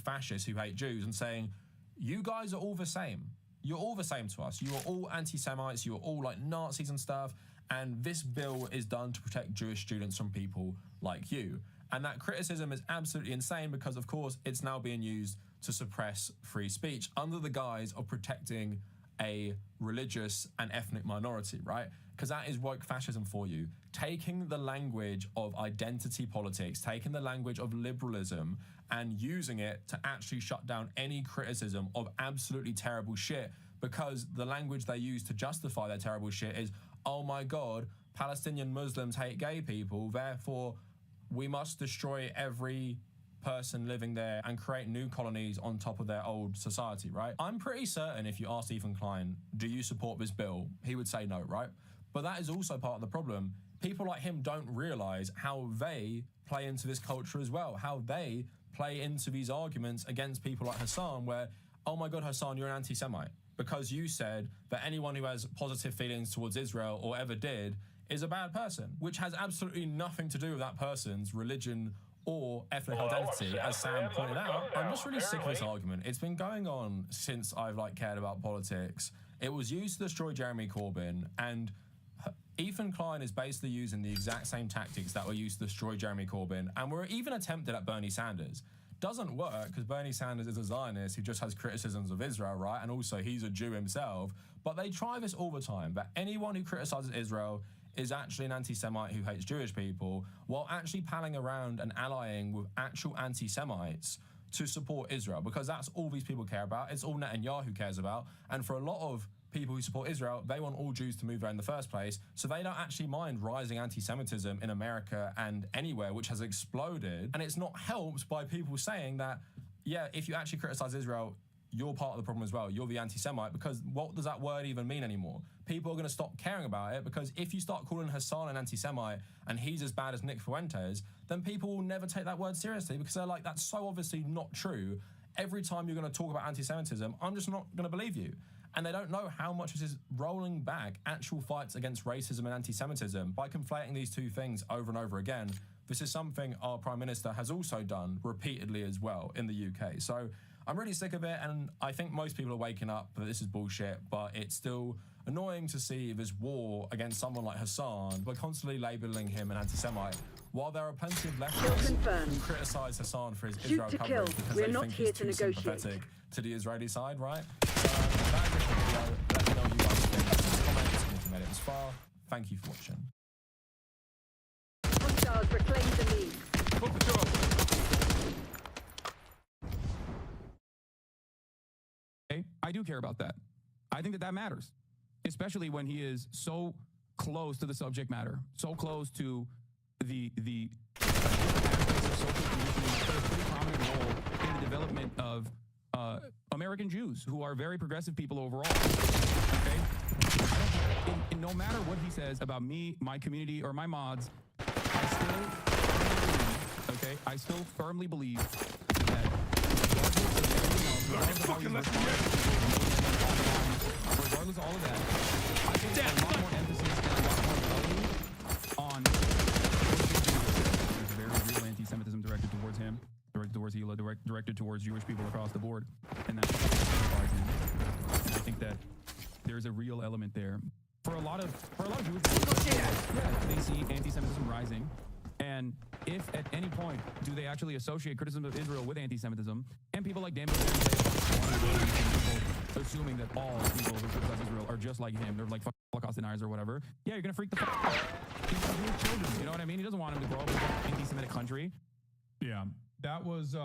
fascists who hate Jews and saying, you guys are all the same. You're all the same to us. You are all anti-Semites. You are all like Nazis and stuff. And this bill is done to protect Jewish students from people like you. And that criticism is absolutely insane because, of course, it's now being used to suppress free speech under the guise of protecting a religious and ethnic minority, right? Because that is woke fascism for you. Taking the language of identity politics, taking the language of liberalism and using it to actually shut down any criticism of absolutely terrible shit, because the language they use to justify their terrible shit is, oh my God, Palestinian Muslims hate gay people, therefore we must destroy every person living there and create new colonies on top of their old society, right? I'm pretty certain if you ask Ethan Klein, do you support this bill? He would say no, right? But that is also part of the problem. People like him don't realize how they play into this culture as well, how they play into these arguments against people like Hassan where, oh my God, Hassan, you're an anti-Semite because you said that anyone who has positive feelings towards Israel or ever did is a bad person, which has absolutely nothing to do with that person's religion or ethnic identity, as Sam pointed out. I'm just really sick of this argument. It's been going on since I've cared about politics. It was used to destroy Jeremy Corbyn, and Ethan Klein is basically using the exact same tactics that were used to destroy Jeremy Corbyn and were even attempted at Bernie Sanders. Doesn't work because Bernie Sanders is a Zionist who just has criticisms of Israel, right? And also he's a Jew himself. But they try this all the time, that anyone who criticizes Israel is actually an anti-Semite who hates Jewish people, while actually palling around and allying with actual anti-Semites to support Israel, because that's all these people care about. It's all Netanyahu cares about. And for a lot of people who support Israel, they want all Jews to move there in the first place, so they don't actually mind rising anti-Semitism in America and anywhere, which has exploded. And it's not helped by people saying that, yeah, if you actually criticize Israel, you're part of the problem as well. You're the anti-Semite, because what does that word even mean anymore? People are going to stop caring about it, because if you start calling Hassan an anti-Semite and he's as bad as Nick Fuentes, then people will never take that word seriously, because they're like, that's so obviously not true. Every time you're going to talk about anti-Semitism, I'm just not going to believe you. And they don't know how much this is rolling back actual fights against racism and anti-Semitism by conflating these two things over and over again. This is something our Prime Minister has also done repeatedly as well in the UK. So I'm really sick of it, and I think most people are waking up that this is bullshit, but it's still annoying to see this war against someone like Hassan. We're constantly labelling him an anti-Semite, while there are plenty of leftists who criticise Hassan for his Israel coverage because they think he's too sympathetic to the Israeli side, right? So that's it for the video. Let me know what you guys think in the comments, and if you made it this far, thank you for watching. Hostiles reclaim the lead. Put the door. I do care about that. I think that that matters, especially when he is so close to the subject matter, so close to the aspects of social conditioning that play a pretty prominent role in the development of American Jews, who are very progressive people overall. Okay, and no matter what he says about me, my community, or my mods, I still firmly believe that regardless of all of that, I think there's a lot more emphasis and a lot more value on there's very real anti-Semitism directed towards him, directed towards Hila, directed towards Jewish people across the board, and that's and I think that there's a real element there for a lot of Jewish people. Yeah, they see anti-Semitism rising. And if at any point do they actually associate criticism of Israel with anti-Semitism, and people like Daniel assuming that all people who criticize Israel are just like him, they're like Holocaust deniers or whatever, yeah, you're gonna freak the fuck out. He's children, you know what I mean? He doesn't want him to grow up in an anti-Semitic country. Yeah, that was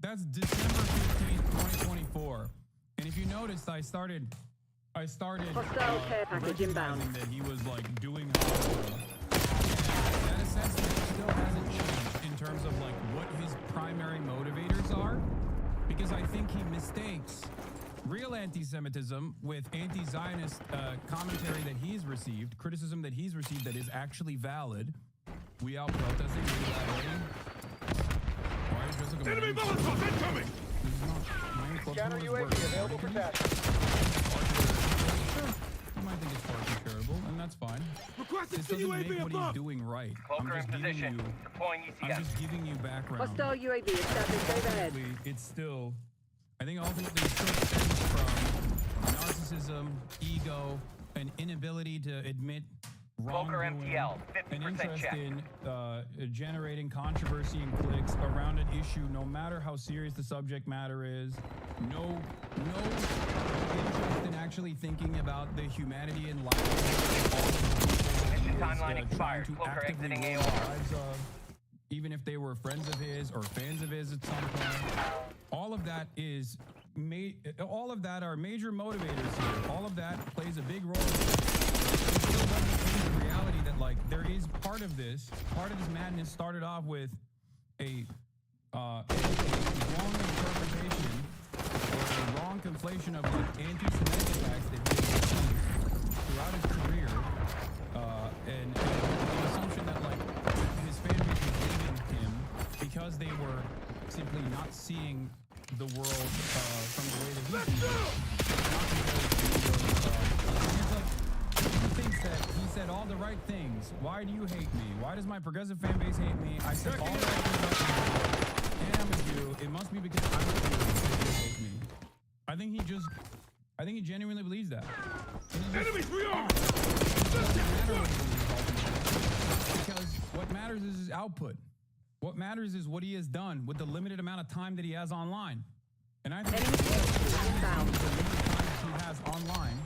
that's December 15th, 2024. And if you noticed, I started hostile care package inbound. That he was like doing that assessment still hasn't changed in terms of like what his primary motivators are, because I think he mistakes real anti-Semitism with anti-Zionist commentary that he's received, criticism that he's received that is actually valid. We out protesting. Why is this Enemy Molotov incoming! Counter UAV available for task. might think it's far too charitable, and that's fine. Requesting This doesn't make UAV what he's above. doing right. Cloaker in position. Deploying I'm ECM. just giving you background. Hostile UAV established overhead. Ultimately, it's still, I think ultimately it still stems from narcissism, ego, an inability to admit Cloaker wrongdoing, MTL, an 50% interest check. in generating controversy and clicks around an issue, no matter how serious the subject matter is. No interest in actually thinking about the humanity and life of all of the people that he Mission is, timeline trying expired. to Cloaker actively exiting ruin AOR. the lives of, even if they were friends of his or fans of his at some point. All of that is all of that are major motivators here. All of that plays a big role. It still doesn't change the reality that like there is part of this madness started off with a wrong interpretation or a wrong conflation of like anti-Semitic attacks that he has received throughout his career, and the assumption that like his fan base was leaving him because they were simply not seeing the world from the way that he sees it. He thinks that he said all the right things. Why do you hate me? Why does my progressive fan base hate me? I said all the right things about you, and I'm with you. It must be because I'm with you that you hate me. I think he genuinely believes that. Enemies rearmed! Because what matters is his output. What matters is what he has done with the limited amount of time that he has online. And I think Enemy forces inbound. the limited time that he has online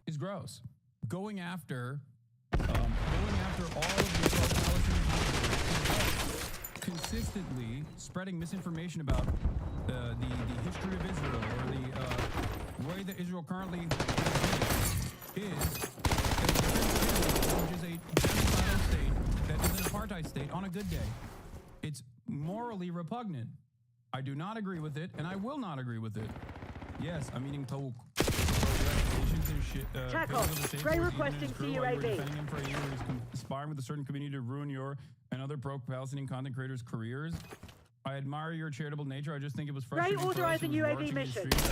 is gross. Going after all of the pro-Palestinian consistently spreading misinformation about the history of Israel or the way that Israel currently is which is a genocidal state that is an apartheid state on a good day. It's morally repugnant. I do not agree with it, and I will not agree with it. Yes, I'm eating tawuk. Tackle. Spray requesting CUAV. Defending him for a year. He's conspiring with a certain community to ruin your and other pro-Palestinian content creators' careers. I admire your charitable nature. I just think it was frustrating. Spray authorizing for us. He was UAV marching in the mission. streets.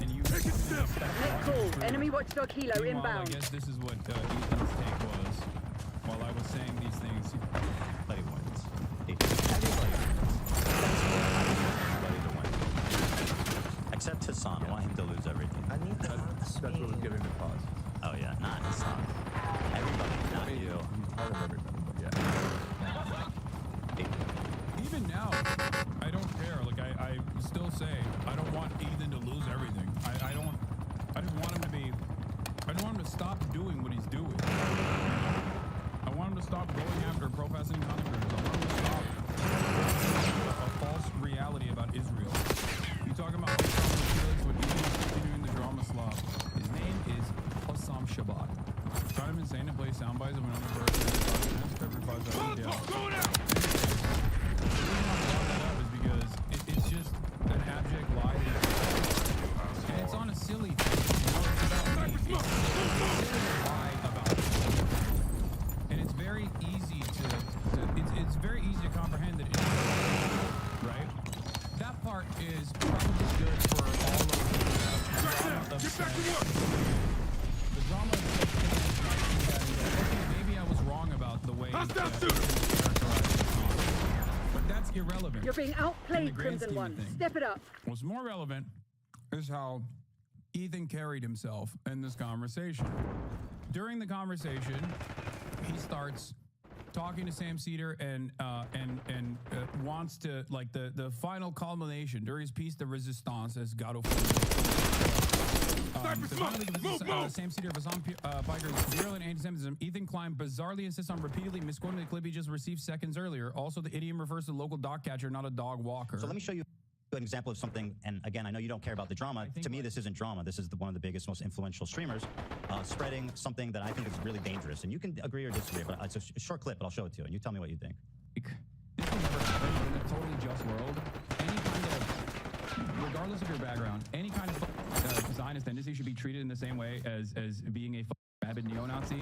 And you Take it still. Net call. Enemy watchdog helo Meanwhile, inbound. I guess this is what Ethan's take was while I was saying these things. Everybody wins. Everybody to win. Except Hassan. I want him to lose everything. I need that. That's what was giving me pause. Oh yeah, not Hassan. Everybody, not you. He's part of everybody, but yeah. Even now, I don't care. Like I still say I don't want Ethan to lose everything. I just want him to be. I just want him to stop doing what he's doing. I want him to stop going after pro-Palestinian content creators. I want him to stop a false reality about Israel. You talking about what Ethan is continuing the drama slop. His name is Hossam Shabbat. It's kind of insane to play sound bites of another person every 5 seconds. Yeah. Going out! The reason I brought that up is because it's just an abject lie. And it's on a silly thing. You know, it's about me. It's a silly lie about me. And it's very easy it's very easy to comprehend that it's right? That part is probably good for all of the drama of Get back to work! the drama of okay, maybe I was wrong about the way Hostile that shooter! characterized the song. But that's irrelevant. You're being In the outplayed, grand Crimson scheme of One. things. Step it up. What's more relevant is how Ethan carried himself in this conversation. During the conversation, he starts talking to Sam Cedar and wants to like the final culmination during his piece, the resistance as God Sam Cedar of Hassan Piker's virulent anti-Semitism. Ethan Klein bizarrely insists on repeatedly misquoting the clip he just received seconds earlier. Also, the idiom refers to the local dog catcher, not a dog walker. So let me show you an example of something. And again, I know you don't care about the drama. To me, this isn't drama. This is one of the biggest, most influential streamers spreading something that I think is really dangerous. And you can agree or disagree, but it's a short clip, but I'll show it to you. And you tell me what you think. This will never happen in a totally just world. Any kind of, regardless of your background, any kind of Zionist tendency should be treated in the same way as being a rabid neo-Nazi.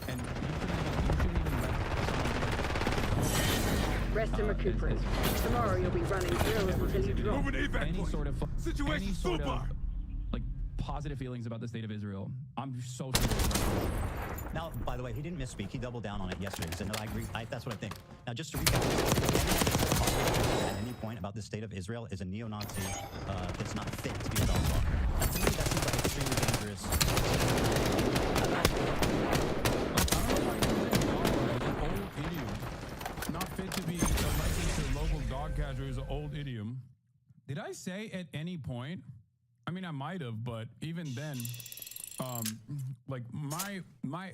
And you shouldn't even let Rest and recuperate. Tomorrow you'll be running drills until you drop. Moving to evac any point. sort of Situation any sort super. of like positive feelings about the state of Israel. I'm so serious. Now, by the way, he didn't misspeak. He doubled down on it yesterday. He said, no, I agree. That's what I think. Now, just to recap, at any point about the state of Israel is a neo-Nazi that's not fit to be a dog walker. Now, to me, that seems like extremely dangerous. Old idiom. Not fit to be elected to local dog catcher is an old idiom. Did I say at any point? I mean, I might have, but even then, like my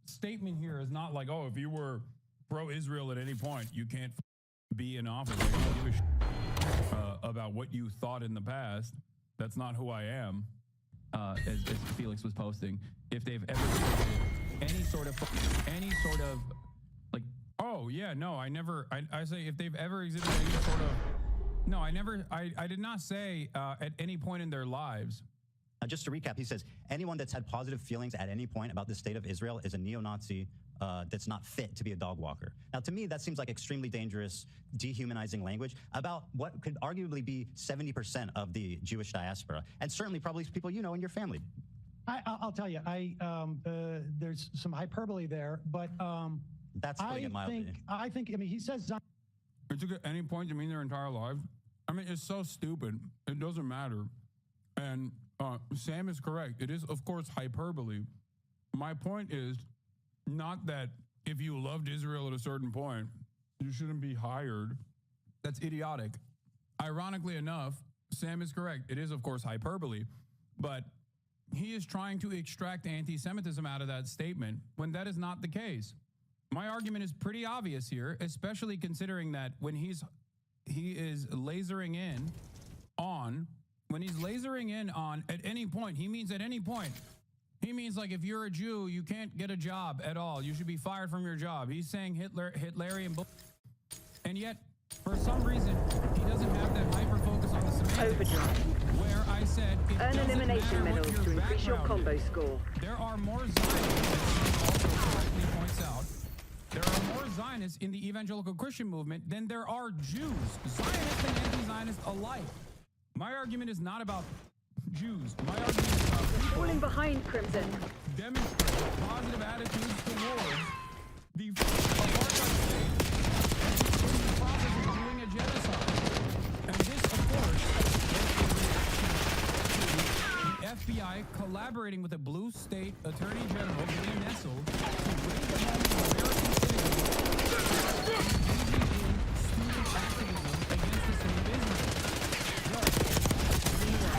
statement here is not like, oh, if you were pro-Israel at any point, you can't be in office. I don't give a about what you thought in the past. That's not who I am. As Felix was posting, if they've ever any sort of like, oh yeah, no, I never. I say if they've ever exhibited any sort of. No, I never. I did not say at any point in their lives. Just to recap, he says, anyone that's had positive feelings at any point about the state of Israel is a neo-Nazi that's not fit to be a dog walker. Now, to me, that seems like extremely dangerous, dehumanizing language about what could arguably be 70% of the Jewish diaspora, and certainly probably people you know in your family. I'll tell you, there's some hyperbole there, but That's putting it mildly. I mean, he says It took at any point to mean their entire lives. I mean, it's so stupid. It doesn't matter. And Sam is correct. It is, of course, hyperbole. My point is not that if you loved Israel at a certain point, you shouldn't be hired. That's idiotic. Ironically enough, Sam is correct. It is, of course, hyperbole. But he is trying to extract anti-Semitism out of that statement when that is not the case. My argument is pretty obvious here, especially considering that when he is lasering in on, when he's lasering in on at any point, he means at any point. He means like if you're a Jew, you can't get a job at all. You should be fired from your job. He's saying Hitlerian bull. And yet, for some reason, he doesn't have that hyper focus on the semantics. Overdrive. Where I said it Earn doesn't elimination matter what medals to increase your background combo is. score. There are more Zionists, as also correctly points out, there are more Zionists in the evangelical Christian movement than there are Jews, Zionists and anti-Zionists alike. My argument is not about Jews. My argument is about people Falling behind, Crimson. who demonstrate positive attitudes towards the apartheid state and in the process of doing a genocide. And this, of course, is a reaction to the FBI collaborating with the Blue State Attorney General, Glenn Nessel, to raise the hand of American citizens engaging in student activism against the state of Israel.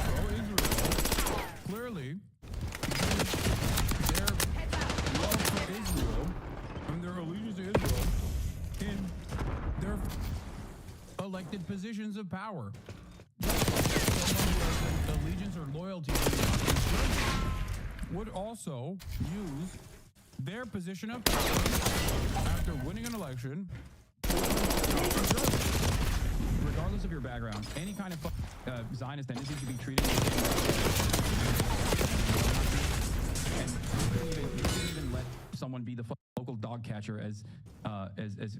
Pro-Israel, clearly, their love for Israel and their allegiance to Israel in their elected positions of power. Someone who has an allegiance or loyalty to the would also use their position of power after winning an election, regardless of your background. Any kind of Zionist tendency to be treated and you couldn't even let someone be the local dog catcher as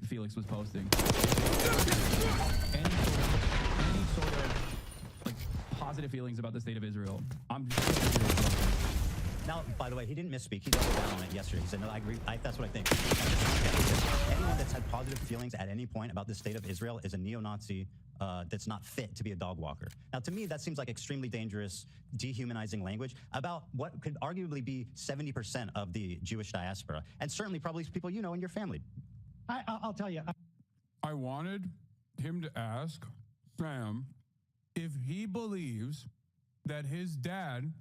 Felix was posting. Any sort of like positive feelings about the state of Israel. I'm just Now, by the way, he didn't misspeak. He doubled down on it yesterday. He said, no, I agree. That's what I think. Anyone that's had positive feelings at any point about the state of Israel is a neo-Nazi that's not fit to be a dog walker. Now, to me, that seems like extremely dangerous, dehumanizing language about what could arguably be 70% of the Jewish diaspora, and certainly probably people you know in your family. I'll tell you. I wanted him to ask Sam if he believes that his dad,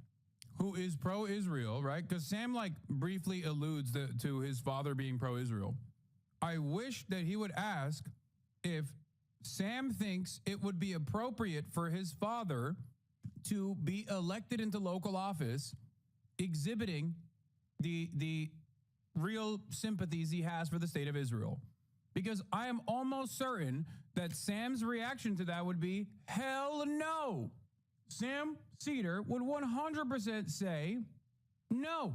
who is pro-Israel, right? Because Sam like briefly alludes to his father being pro-Israel. I wish that he would ask if Sam thinks it would be appropriate for his father to be elected into local office, exhibiting the real sympathies he has for the state of Israel. Because I am almost certain that Sam's reaction to that would be, hell no. Sam Cedar would 100% say no.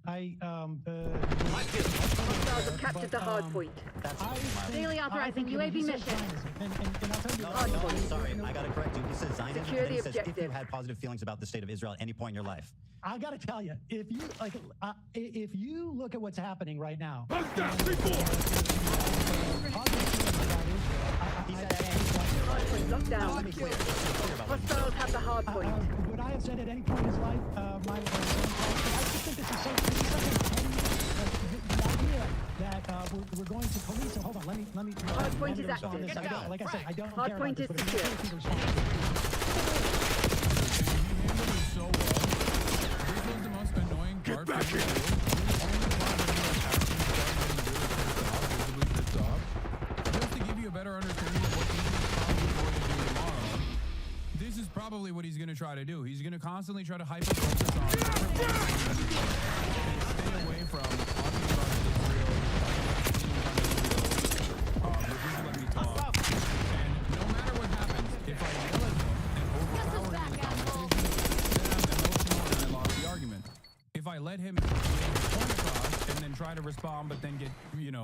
I feel Hostiles have captured the hard point. Daily authorizing UAV mission. And I'll tell you, No, sorry, I gotta correct you. He says Zionism, Secure and then the he says if you objective. had positive feelings about the state of Israel at any point in your life. I got to tell you, if you look at what's happening right now, He said at any point in your Hard life. point locked Now, down. let me clear about what you Hostiles have the hard point. would I have said at any point in his life, I just think this is such a the idea that we're going to police. So hold on, let me. Hard point is respond to active. this. Like I said, I don't Hard care point about is this, but secure. it's responsible. He handled it so well. This was the most annoying part. Get back here! Just to give you a better understanding of what he's probably going to do tomorrow, this is probably what he's going to try to do. He's going to constantly try to hyper-focus on and stay away from talking about Israel, refuse to let me talk. And no matter what happens, if I yell at him and overpower him in the conversation, then I'm emotional and I lost the argument. If I let him get his point across and then try to respond, but then get, Keeping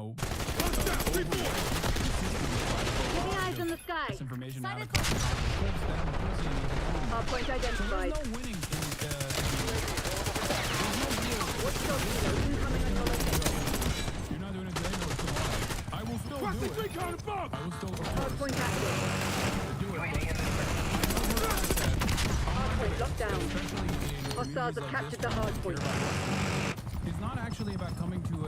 eyes on the sky. misinformation out of context, then I'm pussy and he's a fool. Hard point So identified. there's no winning in Watchdog helo incoming on your location. you're not doing it today, no, it's tomorrow. I will still do it. I will still, of Hard course, point active. do it. UAV in the Hard point locked down. Especially in Hostiles have communities like captured this the hard point. It's not actually about coming to a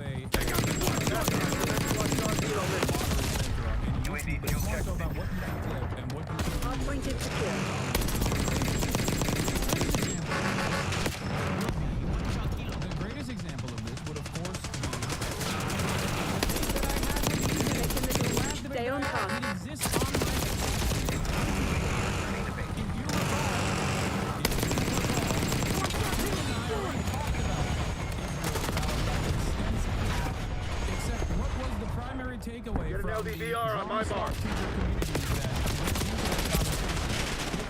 UAV but it's more so about what you can clip and what you can Hard point is secure. The greatest example of this would, of course, be Stay on task. it exists on my if you except what was the primary takeaway Get an from LDVR on my mark. it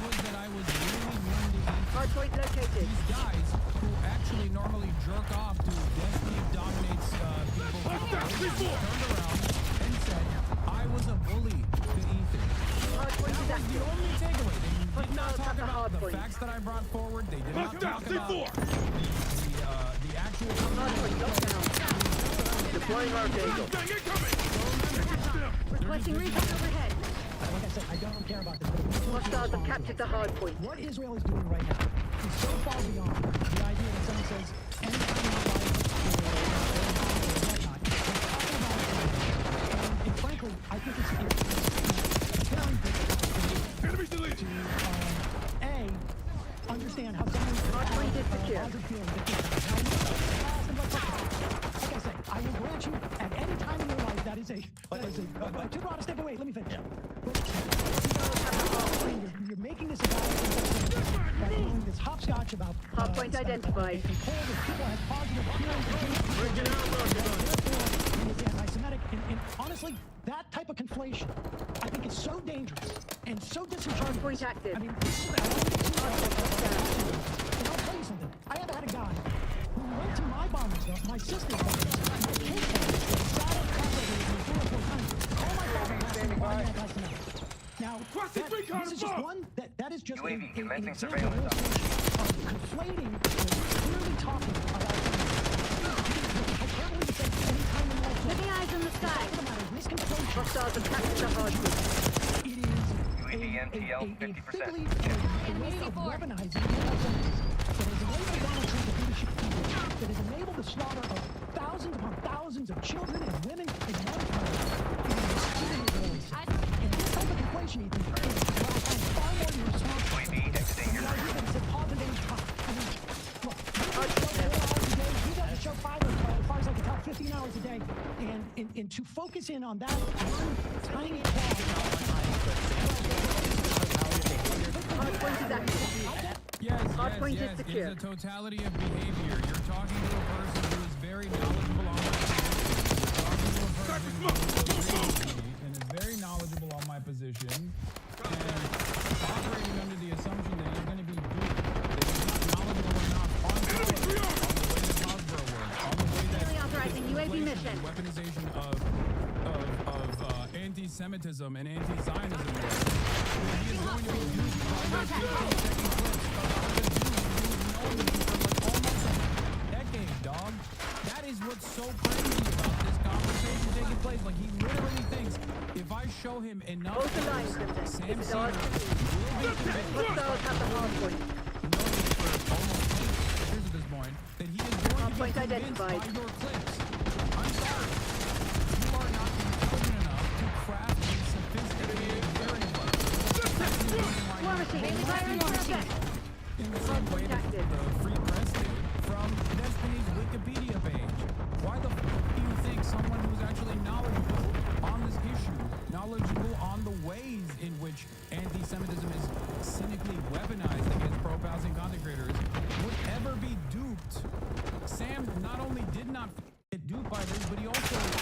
was that I was really willing to Hard point located. these guys who actually normally jerk off to Destiny dominates people turned around and said, I was a bully to Ethan. Hard point is That was the active. only takeaway. They did not Hostiles talk have the about hard the point. facts that I brought forward. They did not talk about the actual Hard point locked down. Deploying our vehicle. Requesting recon overhead. Like I said, I don't care about this, but it's Hostiles have captured the hard point. what Israel is doing right now is so far beyond the idea that someone says anytime you like or whatnot. And frankly, I think it's very difficult to understand how someone Hard point is secure. positive feeling that this like I said, I will grant you at any time in your life that is a too broad a step away. Let me finish. You're making this about doing this hopscotch about Hard point identified. and poll that people have positive feelings is anti-Semitic. And honestly, that type of conflation, I think, is so dangerous and so disenchanting. Point active. I mean, and I'll tell you something. I have had a guy who went to my bombing stuff, my sister's bombing stuff, my kid's bombing stuff, sat up front with me 3 or 4 times. Call my father and ask him why I'm anti-Semitic. Now, this is just one, that is just UAV an commencing example surveillance of conflating, clearly talking about hyperbole to say anytime in life. Keeping eyes on the sky. The matter is misconflation. Hostiles have captured the hard point. It is UAV NTL 50%. a way of weaponizing anti-Semitism that has enabled Donald Trump to do the shit he did, that has enabled the slaughter of thousands upon thousands of children and women and young Israelis. And this type of conflation, Ethan, is what I find far more irresponsible. UAV exiting your The idea that it's a pause and then stop. I mean, look, he doesn't show 5 or as far as I can tell, 15 hours a day. And to focus in on that one tiny Hard point is active. Yes, Hard point is yes. secure. It is a totality of behavior. You're talking to a person who is very knowledgeable on my position. You're talking to a person who agrees with me and is very knowledgeable on my position and operating under the assumption that he's going to be duped. That he's not knowledgeable enough on the way that Cosborough works, on the way that Daily authorizing UAV mission. weapon anti-Semitism and anti-Zionism is. He is going to be duped by your 15-second clips of other Jews who've known you for like almost a decade, dog. That is what's so crazy about this conversation taking place. Like, he literally thinks if I show him enough Hold the line, clips, Crimson. Sam This is Cedar ours. will be convinced Hostiles have the hard point. knows for almost 8 years at this point that he is going to be Point convinced identified. by your clips. I'm sorry. You are not intelligent enough to craft a sophisticated narrative like this. War machine. Enemy fire in effect. In the same way that Protected. the Free Press did from Destiny's Wikipedia page. Why the do you think someone who's actually knowledgeable on this issue, knowledgeable on the ways in which anti-Semitism is cynically weaponized against pro-Palestinian content creators would ever be duped? Sam not only did not get duped by this, but he also went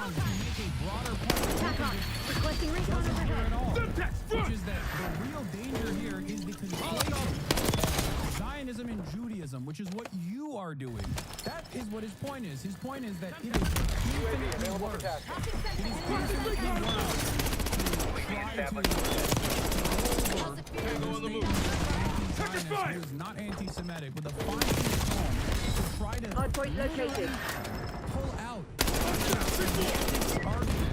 on to make a broader point Attack on. Requesting recon doesn't hear overhead. at all, which is that the real danger here is the conflation of Zionism and Judaism, which is what you are doing. That is what his point is. His point is that it is infinitely worse. It is infinitely worse to try to over the statement anti-Zionist who is not anti-Semitic with a fine tooth comb to try to Hard point located. pull out this argument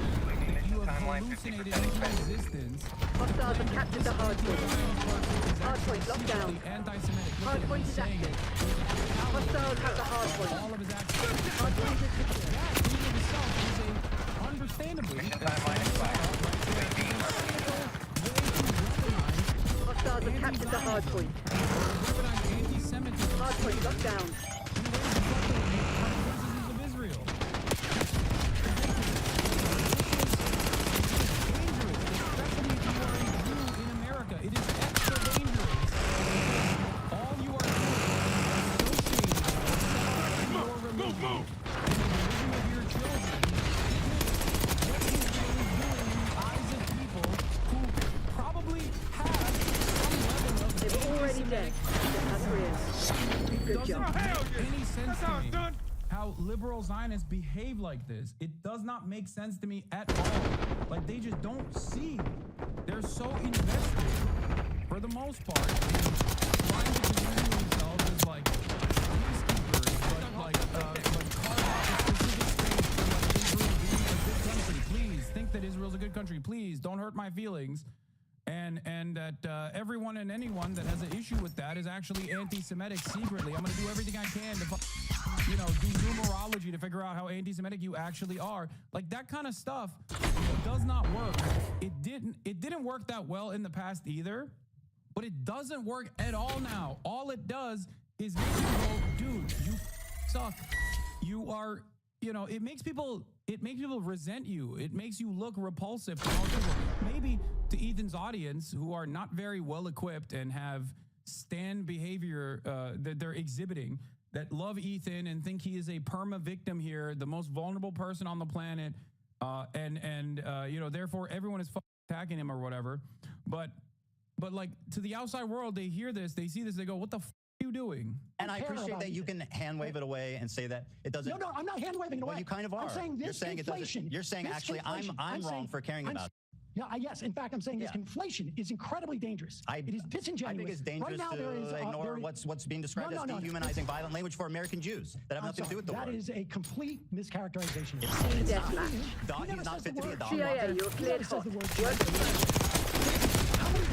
that you have hallucinated into existence. Hostiles have captured the hard point. Hard point locked down. Anti-Semitic. Look Hard at point him is saying active. it. Hostiles have the hard point. All of his actions. Hard point is secure. That in and of itself is a understandably Mission timeline expired. UAV Hostiles have captured the hard point. anti-Semitism Hard point locked down. in a way to reflect the criticisms of Israel. It is extra dangerous, especially if you are a Jew in America. It is extra dangerous. All you are doing is associating your religion and the religion of your children with what Israel is doing in the eyes of people who probably have some level of They're already dead. That's real. it Good doesn't job. make any sense to me how liberal Zionists behave like this. It does not make sense to me at all. Like, they just don't see. They're so invested, for the most part, in trying to position themselves as like peacekeepers, but carve out a specific space for like Israel being a good country. Please think that Israel's a good country. Please don't hurt my feelings. And that everyone and anyone that has an issue with that is actually anti-Semitic secretly. I'm going to do everything I can to, do numerology to figure out how anti-Semitic you actually are. Like, that kind of stuff does not work. It didn't work that well in the past either, but it doesn't work at all now. All it does is make you go, dude, you suck. You are, it makes people resent you. It makes you look repulsive to all people. Maybe to Ethan's audience, who are not very well equipped and have stand behavior that they're exhibiting, that love Ethan and think he is a perma victim here, the most vulnerable person on the planet, and therefore everyone is attacking him or whatever. But like, to the outside world, they hear this, they see this, they go, "What the f are you doing?" And I appreciate that you can hand wave it away and say that it doesn't. No, I'm not hand waving it away. Well, you kind of are. I'm saying this you're saying inflation. It doesn't. You're saying this actually inflation, I'm wrong saying- for caring I'm about it. Yeah, yes. In fact, I'm saying this conflation is incredibly dangerous. It is disingenuous. I think it's dangerous right now, to ignore what's being described as dehumanizing violent language for American Jews that have nothing to do with the war. That is a complete mischaracterization. Deathmatch. He's not fit to be a dog. CIA, you're cleared hot. the word Work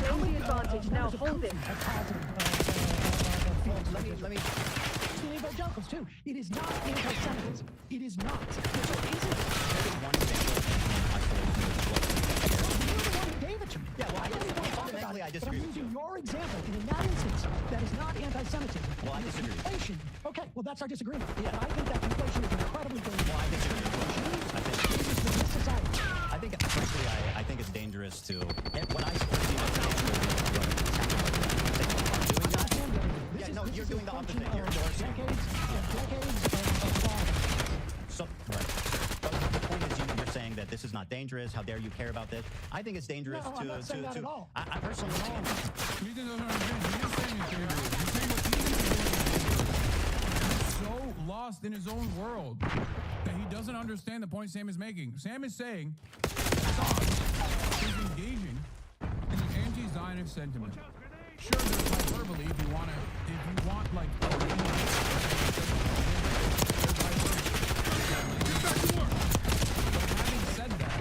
Claim the advantage. Now hold it. Let me. To the evangelicals too. It is not anti-Semitism. It is not. So is it? You're the one who gave it to me. Yeah, well, I don't even want to talk about fundamentally, it. I disagree But I'm with using you. your example, and in that instance, that is not anti-Semitism. Well, I disagree. Inflation. Okay, well, that's our disagreement. Yeah. And I think that inflation is incredibly dangerous. Well, I disagree. This society. I think, frankly, I think it's dangerous to. When I support you're doing the opposite here. Decades of So, right. But the point is, you're saying that this is not dangerous. How dare you care about this? I think it's dangerous No, to. I'm not saying that at all. I personally don't. Ethan doesn't understand. He's saying it's dangerous. He's saying what Ethan's doing is so lost in his own world that he doesn't understand the point Sam is making. Sam is saying sentiment. Sure, there's hyperbole if you want like a But having said that,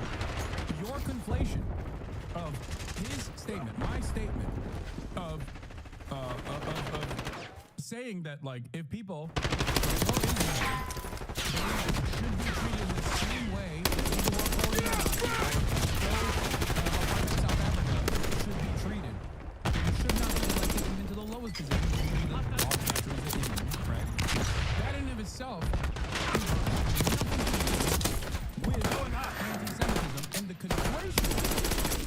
your conflation of his statement, my statement of saying that like if people should be treated the same way South Africa should be treated. You should not be elected even to the lowest position. Right? That in and of itself is nothing to do with anti-Semitism and the conflation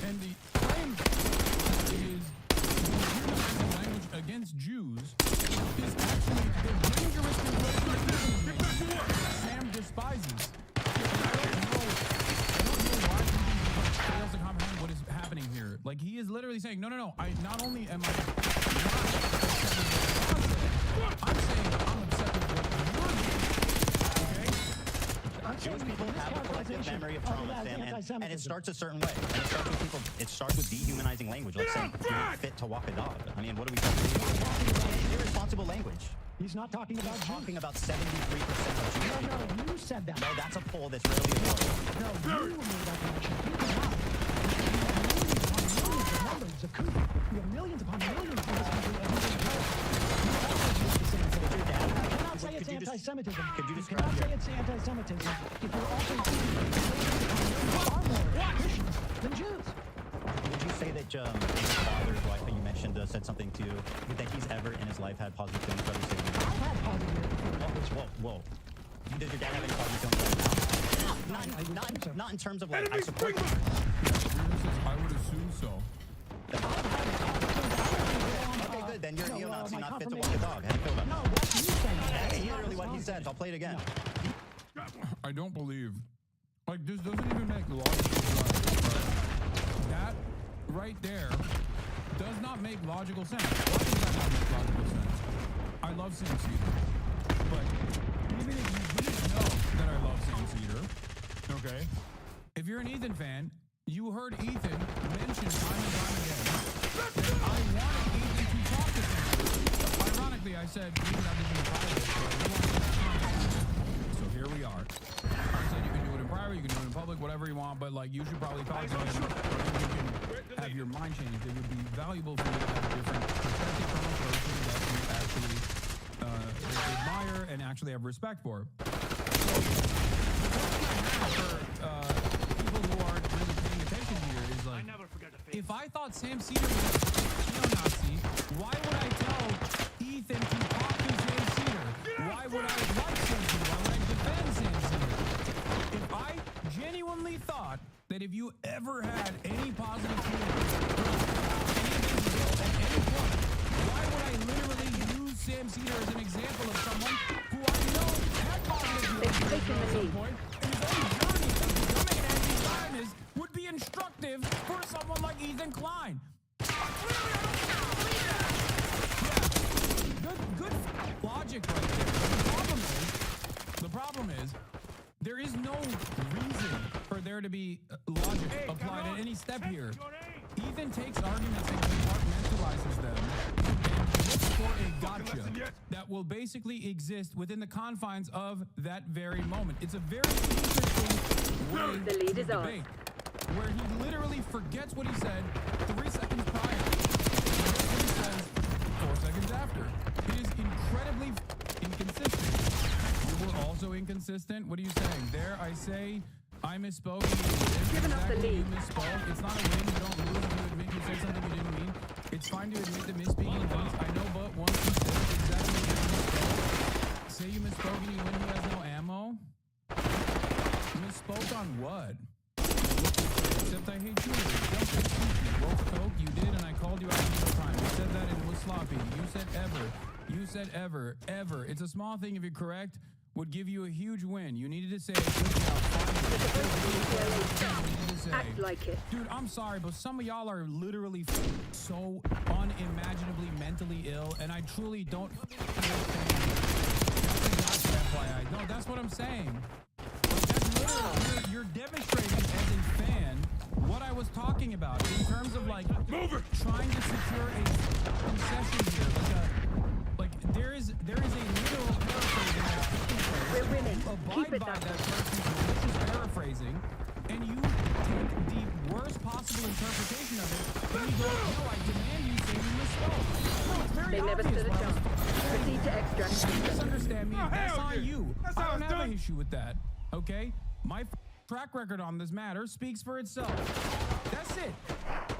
and the claim is humanizing language against Jews is actually the dangerous conflation Sam despises. I don't know why he fails to comprehend what is happening here. Like he is literally saying, no. I not only am I not I'm saying I'm upset with what you're doing. Okay? Jewish people have a collective memory of trauma, Sam, and it starts a certain way. And it starts with people. It starts with dehumanizing language, like saying you're not fit to walk a dog. I mean, what are we talking about? Irresponsible language. He's not talking about Jews. Talking about 73% of Jews. No, you said that. No, that's a poll that's rarely ignored. No, you made that connection. You did not. We have millions upon millions in this country of You cannot say it's anti-Semitism. Could you You describe cannot say it's anti-Semitism if you're also far more Christians than Jews. Would you say that your father, who you mentioned, said something to you, that he's ever in his life had positive feelings about his I've had positive feelings. Whoa. Does your dad have any positive feelings right now? Not in terms of like, I support you. I would assume so. Okay, good. Then you're a neo-Nazi, not fit to walk a dog. How do you feel about that? No, that's you saying that. That's literally what he said. I'll play it again. I don't believe. Like, this doesn't even make logical sense. That right there does not make logical sense. Why does that not make logical sense? I love Sam Cedar. But even if you didn't know that I love Sam Cedar, okay? If you're an Ethan fan, you heard Ethan mention time and time again that I wanted Ethan to talk to him. Ironically, I said, we can have this in private, so here we are. I said you can do it in private, you can do it in public, whatever you want, but like you should probably talk to him. You can have your mind changed. It would be valuable for you to have a different perspective from a person that you actually admire and actually have respect for. So, the question I have for people who aren't really paying attention here is like, if I thought Sam Cedar was a neo-Nazi, why would I tell Ethan to talk to Sam Cedar? Why would I like Sam Cedar? Why would I defend Sam Cedar? If I genuinely thought that if you ever had any positive feelings at any point, why would I literally use Sam Cedar as an example of someone who I know had positive feelings at some point, and his own journey to becoming an anti-Zionist would be instructive for someone like Ethan Klein. Clearly, I don't believe that. Yeah, good logic right there. The problem is, there is no reason for there to be logic applied at any step here. Ethan takes arguments and compartmentalizes them and looks for a gotcha that will basically exist within the confines of that very moment. It's a very interesting way to debate, where he literally forgets what he said 3 seconds prior. Forgets what he says 4 seconds after. It is incredibly inconsistent. You were also inconsistent. What are you saying? There, I say I misspoke. Giving up the lead. You misspoke. It's not a win. You don't lose if you admit you said something you didn't mean. It's fine to admit that misspeaking once. I know, but once you said exactly what you misspoke. Say you misspoke and you win. He has no ammo. Misspoke on what? Except I hate you. Woke Coke, you did, and I called you out in real time. You said that and it was sloppy. You said ever. You said ever. It's a small thing if you're correct. Would give you a huge win. You needed to say good job. Act like it. Dude, I'm sorry, but some of y'all are literally so unimaginably mentally ill, and I truly don't FYI. No, that's what I'm saying. That's literally, you're demonstrating as a fan what I was talking about in terms of like trying to secure a concession here. Like there is a literal paraphrasing that's taking place. We're winning. You abide Keep it by that that person's malicious paraphrasing, and you take the worst possible interpretation of it, and you go, no, I demand you say you misspoke. No, it's very They never obvious stood a what I was chance. Proceed to extract. You misunderstand me. That's on you. That's I how don't it's have done. an issue with that. Okay? My track record on this matter speaks for itself. That's it.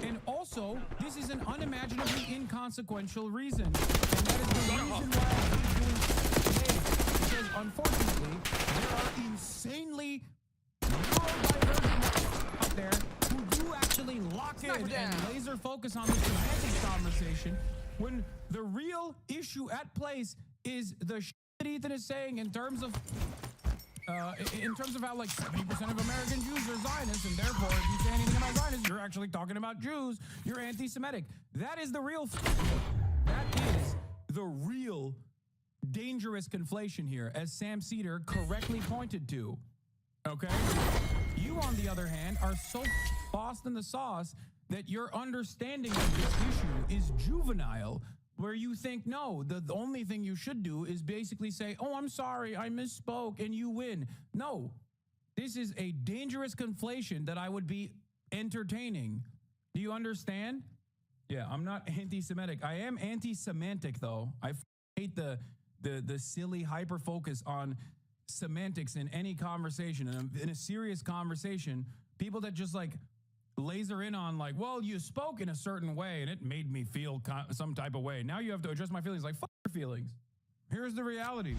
And also, this is an unimaginably inconsequential reason. And that is the reason why I keep doing today. Because unfortunately, there are insanely neurodivergent out there who do actually lock in and laser focus on the semantics conversation when the real issue at place is the shit that Ethan is saying in terms of how like 70% of American Jews are Zionists, and therefore if you say anything about Zionists, you're actually talking about Jews, you're anti-Semitic. That is the real dangerous conflation here, as Sam Cedar correctly pointed to. Okay? You, on the other hand, are so lost in the sauce that your understanding of this issue is juvenile, where you think, no, the only thing you should do is basically say, oh, I'm sorry, I misspoke, and you win. No, this is a dangerous conflation that I would be entertaining. Do you understand? Yeah, I'm not anti-Semitic. I am anti-semantic, though. I hate the silly hyper-focus on semantics in any conversation. And in a serious conversation, people that just like laser in on like, well, you spoke in a certain way and it made me feel some type of way. Now you have to address my feelings. Like, fuck your feelings. Here's the reality.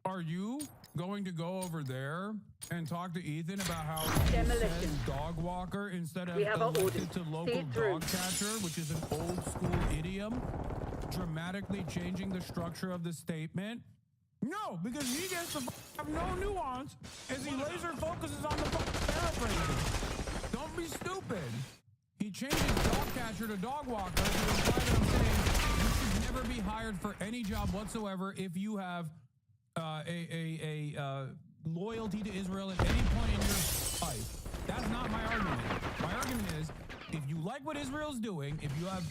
Are you going to go over there and talk to Ethan about how he Demolition. says dog walker instead of We have our elected orders. to See local it through. dog catcher, which is an old school idiom, dramatically changing the structure of the statement? No, because he gets to have no nuance as he laser focuses on the paraphrasing. Don't be stupid. He changes dog catcher to dog walker to imply that I'm saying you should never be hired for any job whatsoever if you have loyalty to Israel at any point in your life. That's not my argument. My argument is, if you like what Israel's doing, if you are a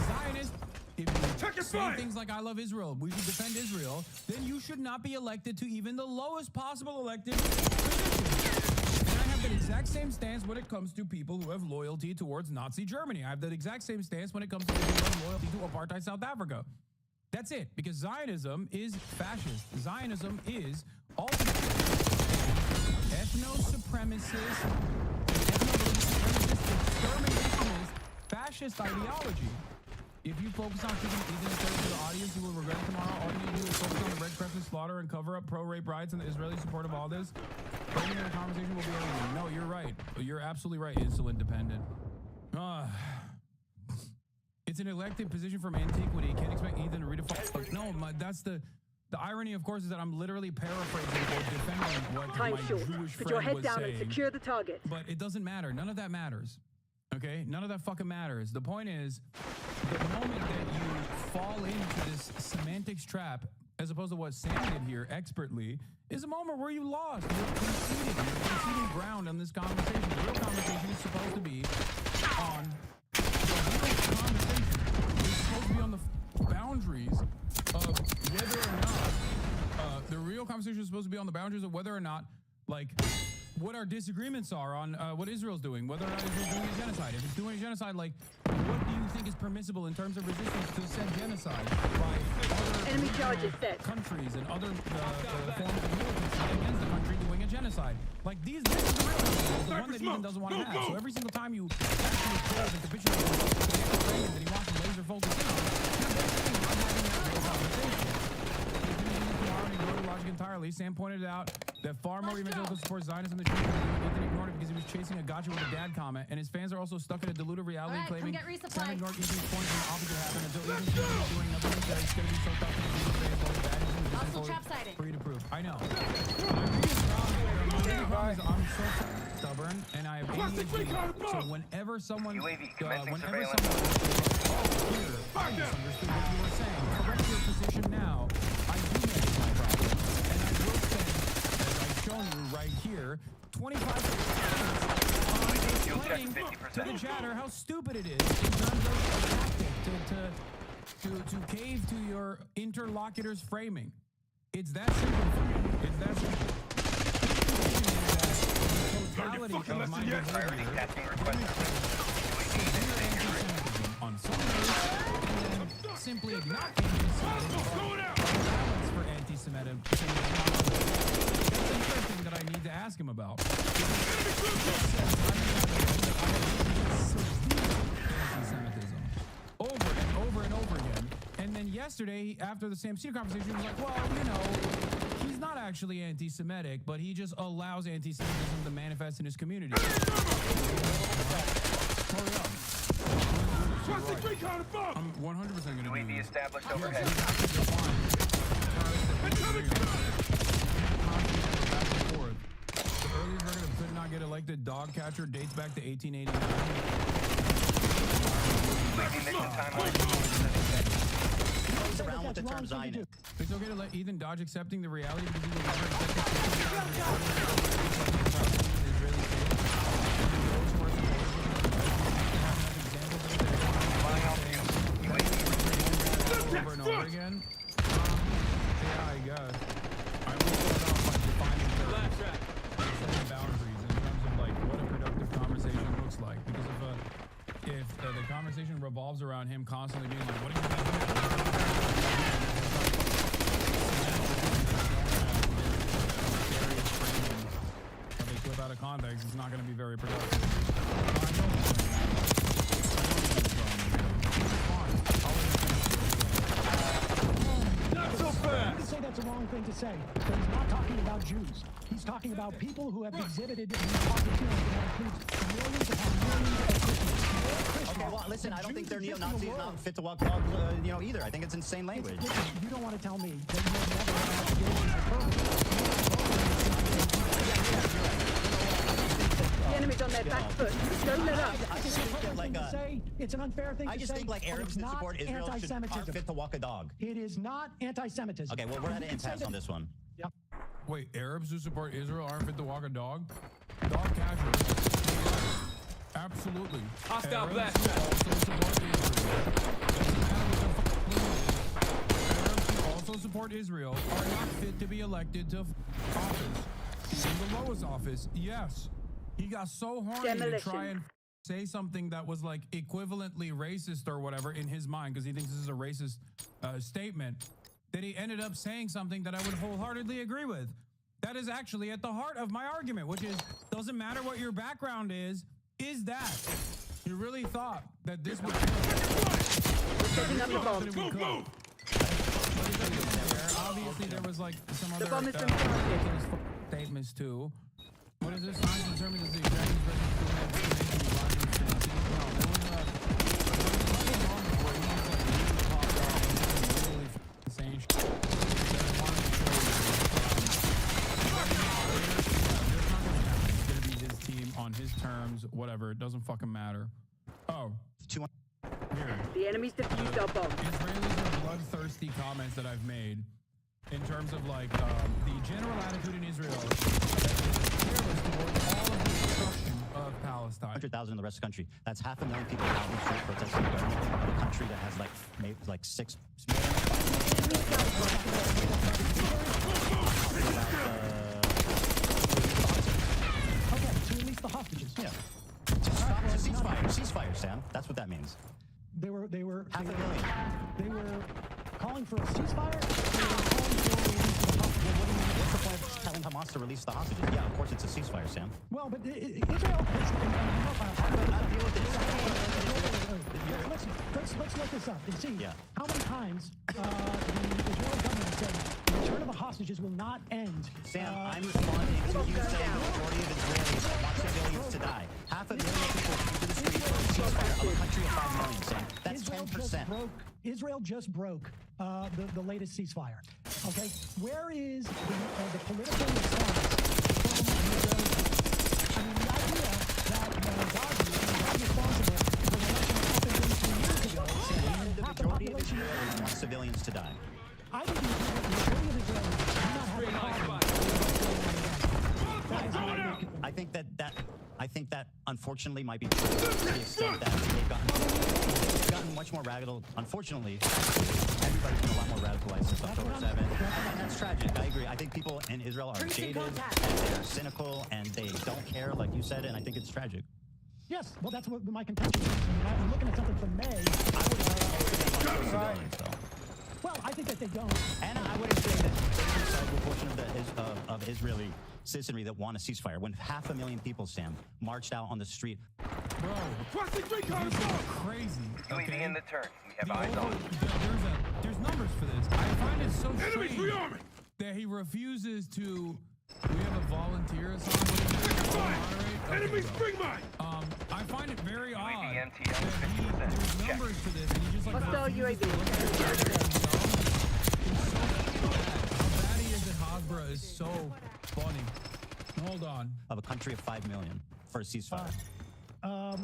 Zionist, if you say things like I love Israel, we should defend Israel, then you should not be elected to even the lowest possible elected position. And I have that exact same stance when it comes to people who have loyalty towards Nazi Germany. I have that exact same stance when it comes to people who have loyalty to apartheid South Africa. That's it, because Zionism is fascist. Zionism is ultimately ethno-supremacist, exterminationist, fascist ideology. If you focus on keeping Ethan instead to the audience, you will regret it tomorrow. All you need to do is focus on the Red Crescent slaughter and cover up pro-rape riots and the Israeli support of all this. Bringing in the conversation will be everything. No, you're right. You're absolutely right, insulin dependent. It's an elected position from antiquity. You can't expect Ethan to redefine. No, that's the irony, of course, is that I'm literally paraphrasing or defending what Time my short. Jewish Put your friend head was down saying. and secure the target. But it doesn't matter. None of that matters. Okay? None of that fucking matters. The point is, the moment that you fall into this semantics trap, as opposed to what Sam did here expertly, is a moment where you lost. You're conceding ground on this conversation. The real conversation is supposed to be on the boundaries of whether or not the real conversation is supposed to be on the boundaries of whether or not, like, what our disagreements are on what Israel's doing, whether or not Israel's doing a genocide. If it's doing a genocide, like, what do you think is permissible in terms of resistance to said genocide by other Enemy charges set. countries and other forms of militancy against the country doing a genocide? Like, this is the real one, the one that Ethan doesn't want to have. So every single time you actually close and capitulate to the that he wants to laser focus in on, you're basically not having that real conversation. Logic entirely. Sam pointed out that far more evangelical support Zionists in the church Ethan ignored it because he was chasing a gotcha with a dad comment, and his fans are also stuck in a deluded reality claiming Sam ignored Ethan's points and the opposite happened until Ethan seems to be doing nothing instead. He's going to be so tough to the fans all the bad news for you to prove. I know. My biggest problem is I'm so stubborn and I have ADHD. So whenever someone here, I misunderstood what you were saying. Correct your position now. I do make my problem, and I will spend, as I've shown you right here, 25 seconds on a explaining to the chatter how stupid it is in terms of a tactic to cave to your interlocutor's framing. It's that simple for me. It's that simple. The totality of my behavior on some days, and then simply not for anti-Semitism. That's another thing that I need to ask him about. Anti-Semitism over and over and over again. And then yesterday, after the Sam Cedar conversation, he was like, well, you know, he's not actually anti-Semitic, but he just allows anti-Semitism to manifest in his community. Hurry up. I'm 100% going to do UAV established overhead. The earliest record of could not get elected dog catcher dates back to 1889. Mission timeline. Around with the term Zionist. It's okay to let Ethan dodge accepting the reality because he will never accept the over and over again. Yeah, I guess. I will start off by defining terms, setting boundaries in terms of like what a productive conversation looks like. Because if the conversation revolves around him constantly being like, "What do you think?" If they flip out of context, it's not going to be very productive. You can say that's the wrong thing to say, but he's not talking about Jews. He's talking about people who have exhibited opportunity that includes millions upon millions of Christians. Okay, well, listen, I don't think they're neo-Nazis, not fit to walk dogs, either. I think it's insane language. You don't want to tell me that you have never had to deal with The enemy's on their back foot. Don't let up. I just think that, like, it's an unfair thing to say. I just think, like, Arabs that support Israel aren't fit to walk a dog. It is not anti-Semitism. Okay, well, we're at an impasse on this one. Yep. Wait, Arabs who support Israel aren't fit to walk a dog? Dog catchers. Absolutely. Hostile Arabs blast. who also support Israel. Doesn't matter what the Arabs who also support Israel are not fit to be elected to office. In the lowest office, yes. He got so horny to try and say something that was like equivalently racist or whatever in his mind because he thinks this is a racist statement that he ended up saying something that I would wholeheartedly agree with. That is actually at the heart of my argument, which is doesn't matter what your background is that. You really thought that this would Setting up the bomb. Obviously there was like some other bomb has been planted. statements too. What is this? Signs determined as the exact on his terms, whatever. It doesn't fucking matter. Oh. Here. The enemy's defused our bomb. Israelis are bloodthirsty comments that I've made in terms of like the general attitude in Israel that is fearless towards all of the destruction of Palestine. 100,000 in the rest of the country. That's 500,000 people out in the street protesting in a country that has like 6 million. Okay, to release the hostages. Yeah. Stop the ceasefire. Ceasefire, Sam. That's what that means. They were 500,000. They were calling for a ceasefire. They were calling for a release of the hostages. What's the point of telling Hamas to release the hostages? Yeah, of course it's a ceasefire, Sam. Well, but Israel. Let's look this up and see how many times the Israeli government said the return of the hostages will not end. Sam, I'm responding to you saying the majority of Israelis want civilians to die. 500,000 people came to the street for a ceasefire of a country of 5 million, Sam. That's 10%. Israel just broke the latest ceasefire. Okay, where is the political response from the Israelis? I mean, the idea that Gaza is not responsible for the election that happened 2 years ago. The majority of Israelis want civilians to die. I think the majority of Israelis do not have a problem. That is my opinion. I think that unfortunately unfortunately might be true to the extent that they've gotten much more radical. Unfortunately, everybody's been a lot more radicalized since October 7th. And that's tragic. I agree. I think people in Israel are jaded, and they're cynical, and they don't care, like you said, and I think it's tragic. Yes, well, that's what my contention is. I'm looking at something from May. I would Well, I think that they don't. And I wouldn't say that there's a sizable portion of Israeli citizenry that want a ceasefire. When 500,000 people, Sam, marched out on the street. Bro, this is crazy. UAV Okay? in the turn. We have The eyes on. there's numbers for this. I find it so strange that he refuses to. We have a volunteer assigned. Enemy spring mine. I find it very odd UAV that MTL there's numbers for this, and he just like Hostile refuses to UAV. look at it. How bad he is at Hasbro is so funny. Hold on. Of a country of 5 million for a ceasefire.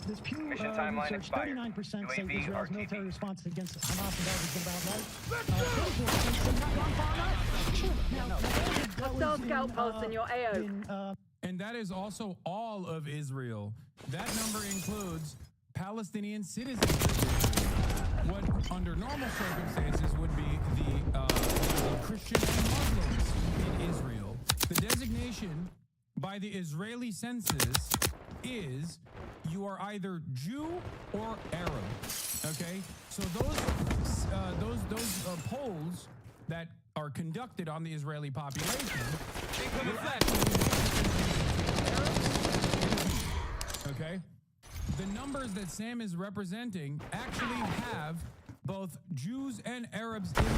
This Pew Mission timeline research, expired. 39% say UAV Israel's RTB. military response against Hamas and has been about right. 34% say not on far right. Sure. Now, that was Hostile scout posts in your AO. And that is also all of Israel. That number includes Palestinian citizens of Israel. What under normal circumstances would be the Christian and Muslims in Israel. The designation by the Israeli census is you are either Jew or Arab. Okay, so those polls that are conducted on the Israeli population, okay, the numbers that Sam is representing actually have both Jews and Arabs in them.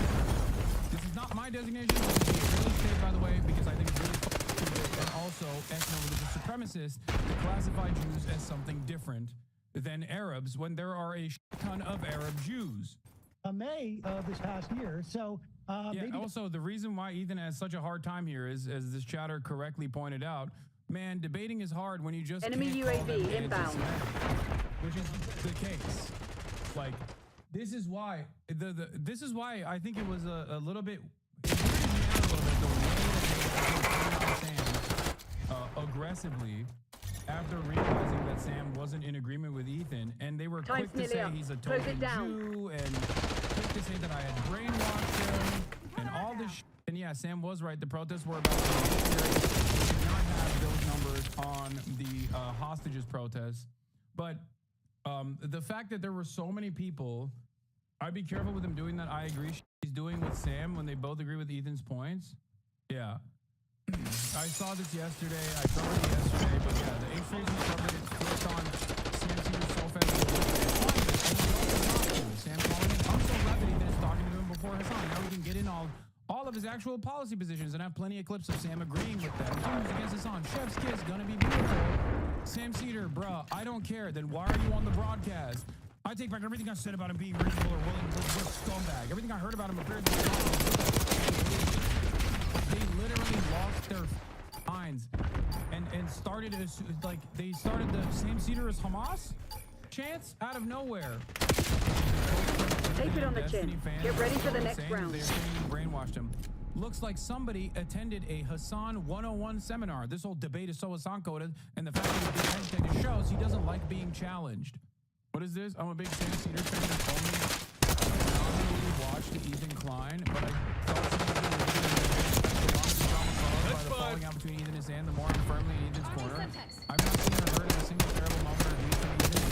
This is not my designation. This is the Israeli state, by the way, because I think it's really stupid and also ethno-religious supremacist to classify Jews as something different than Arabs when there are a ton of Arab Jews. May of this past year. So Yeah, maybe also the reason why Ethan has such a hard time here is, as this chatter correctly pointed out, man, debating is hard when you just Enemy can't call them UAV inbound. anti-Semitic, which is the case. Like, this is why this is why I think it was a little bit. It weirded me out a little bit the way that they Sam aggressively after realizing that Sam wasn't in agreement with Ethan, and they were Time's quick to nearly say up. he's a Close it token down. Jew and quick to say that I had brainwashed him and all this shit. And yeah, Sam was right. The protests were about to be serious. We did not have those numbers on the hostages protests. But the fact that there were so many people, I'd be careful with him doing that. I agree. He's doing with Sam when they both agree with Ethan's points. Yeah. I saw this yesterday. I covered it yesterday. But yeah, the H3s covered it. Flipped on Sam Cedar so fast. Sam calling him. I'm so glad that Ethan is talking to him before Hassan. Now we can get in all of his actual policy positions and have plenty of clips of Sam agreeing with them. Teams against Hassan. Chef's kiss, gonna be beautiful. Sam Cedar, bruh, I don't care. Then why are you on the broadcast? I take back everything I said about him being reasonable or willing to be a scumbag. Everything I heard about him appears to be they literally lost their minds and started like they started the Sam Cedar as Hamas chants out of nowhere. Tape it on the chin. Get ready for the next round. They're saying you brainwashed him. Looks like somebody attended a Hassan 101 seminar. This whole debate is so Hassan coded, and the fact that he didn't take it shows he doesn't like being challenged. What is this? I'm a big Sam Cedar fan that's only nominally watched Ethan Klein, but I thought by the falling out between Ethan and Sam, the more I'm firmly in Ethan's corner. I've not seen or heard of a single terrible moment of Ethan and Ethan.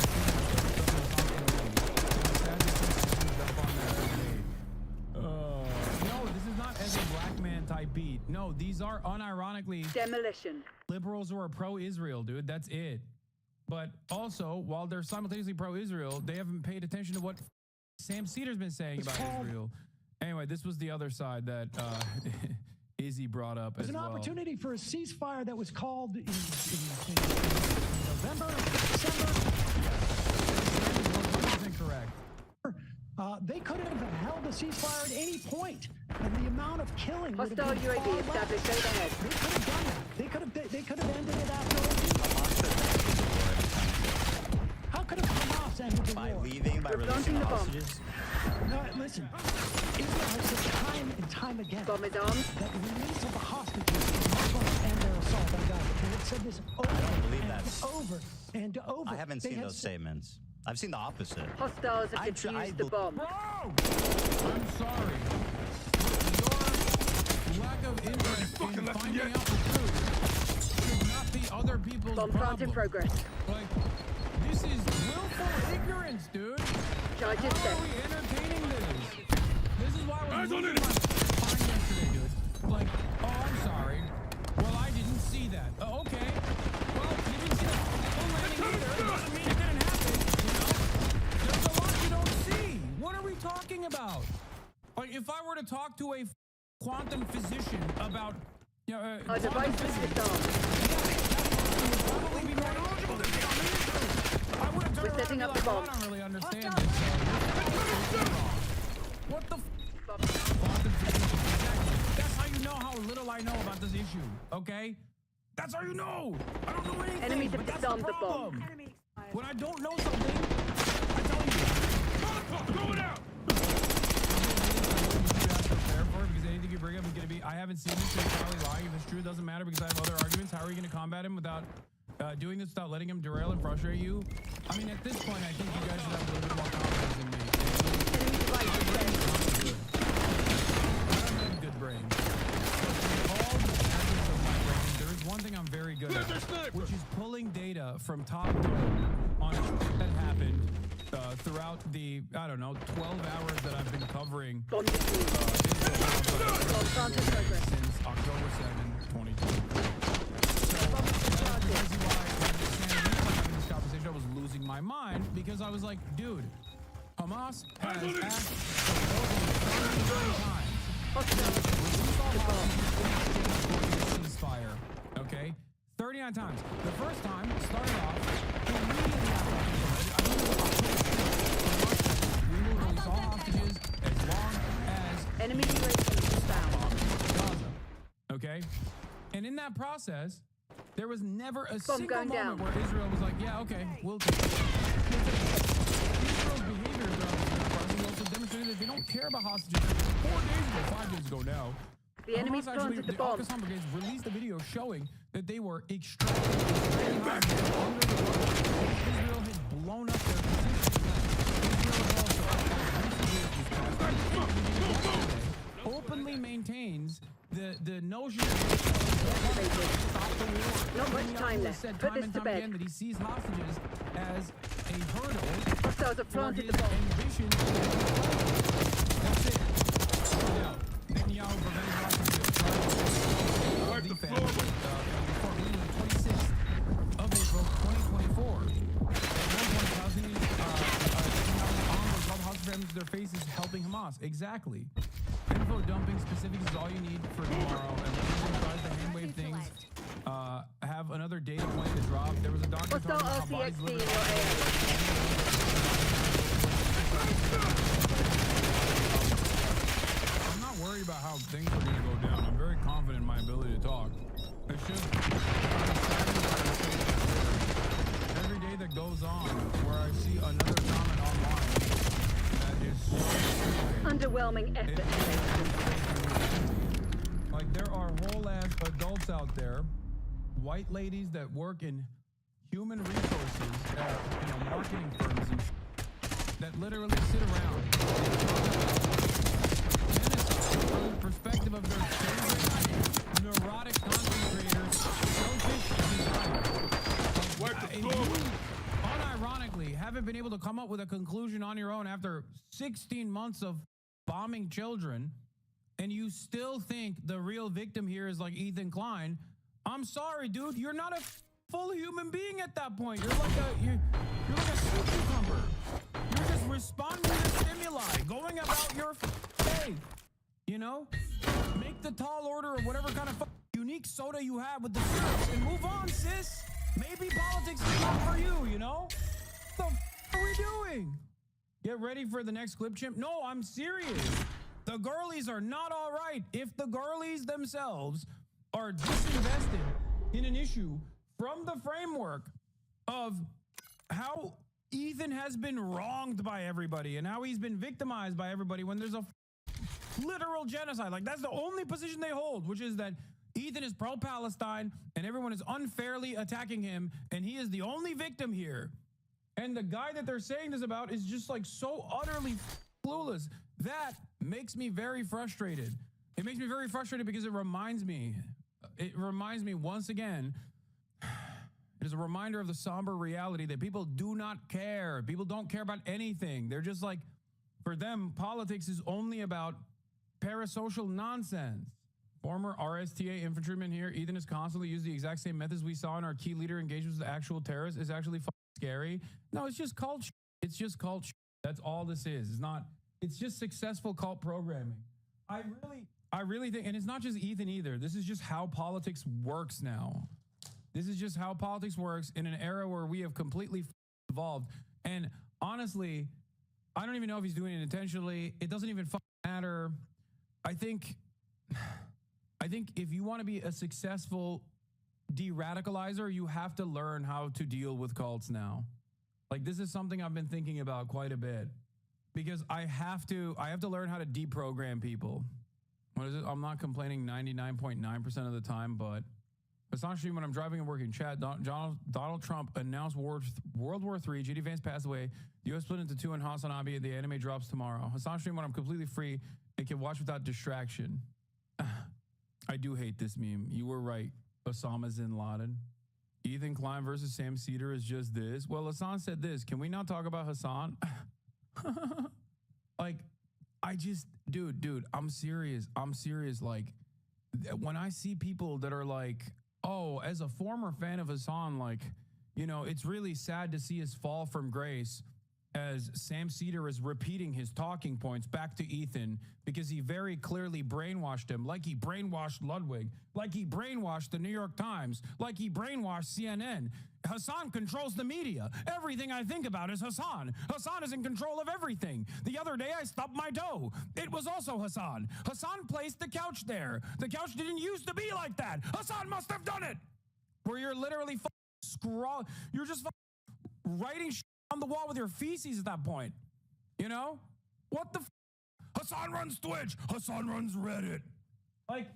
No, this is not as a black man type beat. No, these are unironically Demolition. liberals who are pro-Israel, dude. That's it. But also, while they're simultaneously pro-Israel, they haven't paid attention to what Sam Cedar's been saying about Israel. Anyway, this was the other side that Izzy brought up as There's well. an opportunity for a ceasefire that was called in November, December. Incorrect. They could have held a ceasefire at any point, and the amount of killing would have Hostile been UAV far less. established overhead. They could have done that. They could have ended it after. How could have Hamas ended the By war? leaving, by We're releasing planting the the bomb. hostages. No, listen. Israel has said time and time again Bomb is armed. that the release of the hostages is not going to end their assault on Gaza. And it said this over believe and that's- over and over. I haven't They seen have those said- statements. I've seen the opposite. Hostiles have defused the bomb. Bro! I'm sorry. Your lack of interest in finding out the truth should not be other people's Bomb plant problem. in progress. Like, this is willful ignorance, dude. Charges How set. are we entertaining this? This is why I was losing my mind yesterday, dude. Like, oh, I'm sorry. Well, I didn't see that. Oh, okay. Well, you didn't see the full landing either. Doesn't mean it didn't happen, you know? There's a lot you don't see. What are we talking about? Like, if I were to talk to a quantum physician about, you know, Our device is disarmed. probably be more knowledgeable than me on the issue. I would have turned We're around setting and up be the like, bomb. I don't really understand this. What the quantum physics? Exactly. That's how you know how little I know about this issue, okay? That's how you know. I don't know anything. Enemies have but that's the disarmed the bomb. problem. When I don't know something, I tell you. Going out! Prepare for it, because anything you bring up is going to be, I haven't seen this, so you're probably lying. If it's true, it doesn't matter because I have other arguments. How are you going to combat him without doing this, without letting him derail and frustrate you? I mean, at this point, I think you guys should have a little bit more confidence in me. Enemy device is dead. I don't have a good brain. All the facets of my brain, there is one thing I'm very good at, which is pulling data from top down on shit that happened throughout the, I don't know, 12 hours that I've been covering Bomb defused. Bomb plant in progress. since October 7, 2020. So that's precisely why I understand having this conversation, I was losing my mind because I was like, dude, Hamas has asked for 30 times. Ceasefire, okay? 39 times. The first time started off immediately after we will release all hostages as long as Enemy UAV is found. Gaza. Okay? And in that process, there was never a single going moment down. where Israel was like, yeah, okay, we'll take it. Israel's behavior throughout this process also demonstrated that they don't care about hostages. 4 days ago, 5 days ago now, The enemy's Hamas actually, planted the bomb. Al-Qassam brigades released a video showing that they were extracting under the rubble. Israel has blown up their position. Israel also openly maintains the notion that stop the war. Not much time Netanyahu left. said Put time this and to time bed. again that he sees hostages as a hurdle Hostiles have for planted his the bomb. ambition. That's it. Now, Netanyahu prevented hostages Wipe the floor with before leaving the 26th of April, 2024. At one point, Netanyahu's arm was called hostage families to their faces helping Hamas. Exactly. Info dumping specifics is all you need for tomorrow. And when you tries to hand wave things, have another data point to drop. There was a doctor Hostile talking about how bodies RCXD in live your area. I'm not worried about how things are going to go down. I'm very confident in my ability to talk. It's just every day that goes on where I see another comment online that is so Underwhelming effort. like there are whole ass adults out there, white ladies that work in human resources at marketing firms and that literally sit around from the perspective of their favorite neurotic content creators, selfish designers. Wipe the If floor with you unironically haven't been able to come up with a conclusion on your own after 16 months of bombing children, and you still think the real victim here is like Ethan Klein, I'm sorry, dude. You're not a full human being at that point. You're like a sea cucumber. You're just responding to stimuli, going about your day. You know, make the tall order of whatever kind of unique soda you have with the syrups and move on, sis. Maybe politics is not for you. You know, what the are we doing? Get ready for the next clip, chimp. No, I'm serious. The girlies are not all right. If the girlies themselves are disinvested in an issue from the framework of how Ethan has been wronged by everybody and how he's been victimized by everybody when there's a literal genocide. Like, that's the only position they hold, which is that Ethan is pro-Palestine and everyone is unfairly attacking him and he is the only victim here. And the guy that they're saying this about is just like so utterly clueless. That makes me very frustrated. It makes me very frustrated because it reminds me once again, it is a reminder of the somber reality that people do not care. People don't care about anything. They're just like, for them, politics is only about parasocial nonsense. Former RSTA infantryman here, Ethan has constantly used the exact same methods we saw in our key leader engagements with actual terrorists. Is actually scary. No, it's just cult. It's just cult. That's all this is. It's just successful cult programming. I really think, and it's not just Ethan either. This is just how politics works now. This is just how politics works in an era where we have completely evolved. And honestly, I don't even know if he's doing it intentionally. It doesn't even matter. I think if you want to be a successful de-radicalizer, you have to learn how to deal with cults now. Like, this is something I've been thinking about quite a bit because I have to learn how to deprogram people. What is it? I'm not complaining 99.9% of the time, but it's not true when I'm driving and working. Chat, Donald Trump announced World War III. J.D. Vance passed away. The U.S. split into two and Hassan Abi. The anime drops tomorrow. It's not stream when I'm completely free and can watch without distraction. I do hate this meme. You were right. Osama's bin Laden. Ethan Klein versus Sam Cedar is just this. Well, Hassan said this. Can we not talk about Hassan? Like, dude, I'm serious. Like, when I see people that are like, oh, as a former fan of Hassan, like, you know, it's really sad to see his fall from grace as Sam Cedar is repeating his talking points back to Ethan because he very clearly brainwashed him, like he brainwashed Ludwig, like he brainwashed the New York Times, like he brainwashed CNN. Hassan controls the media. Everything I think about is Hassan. Hassan is in control of everything. The other day I stubbed my toe. It was also Hassan. Hassan placed the couch there. The couch didn't used to be like that. Hassan must have done it. Where you're literally you're just writing on the wall with your feces at that point. You know? What the Hassan runs Twitch. Hassan runs Reddit. Like,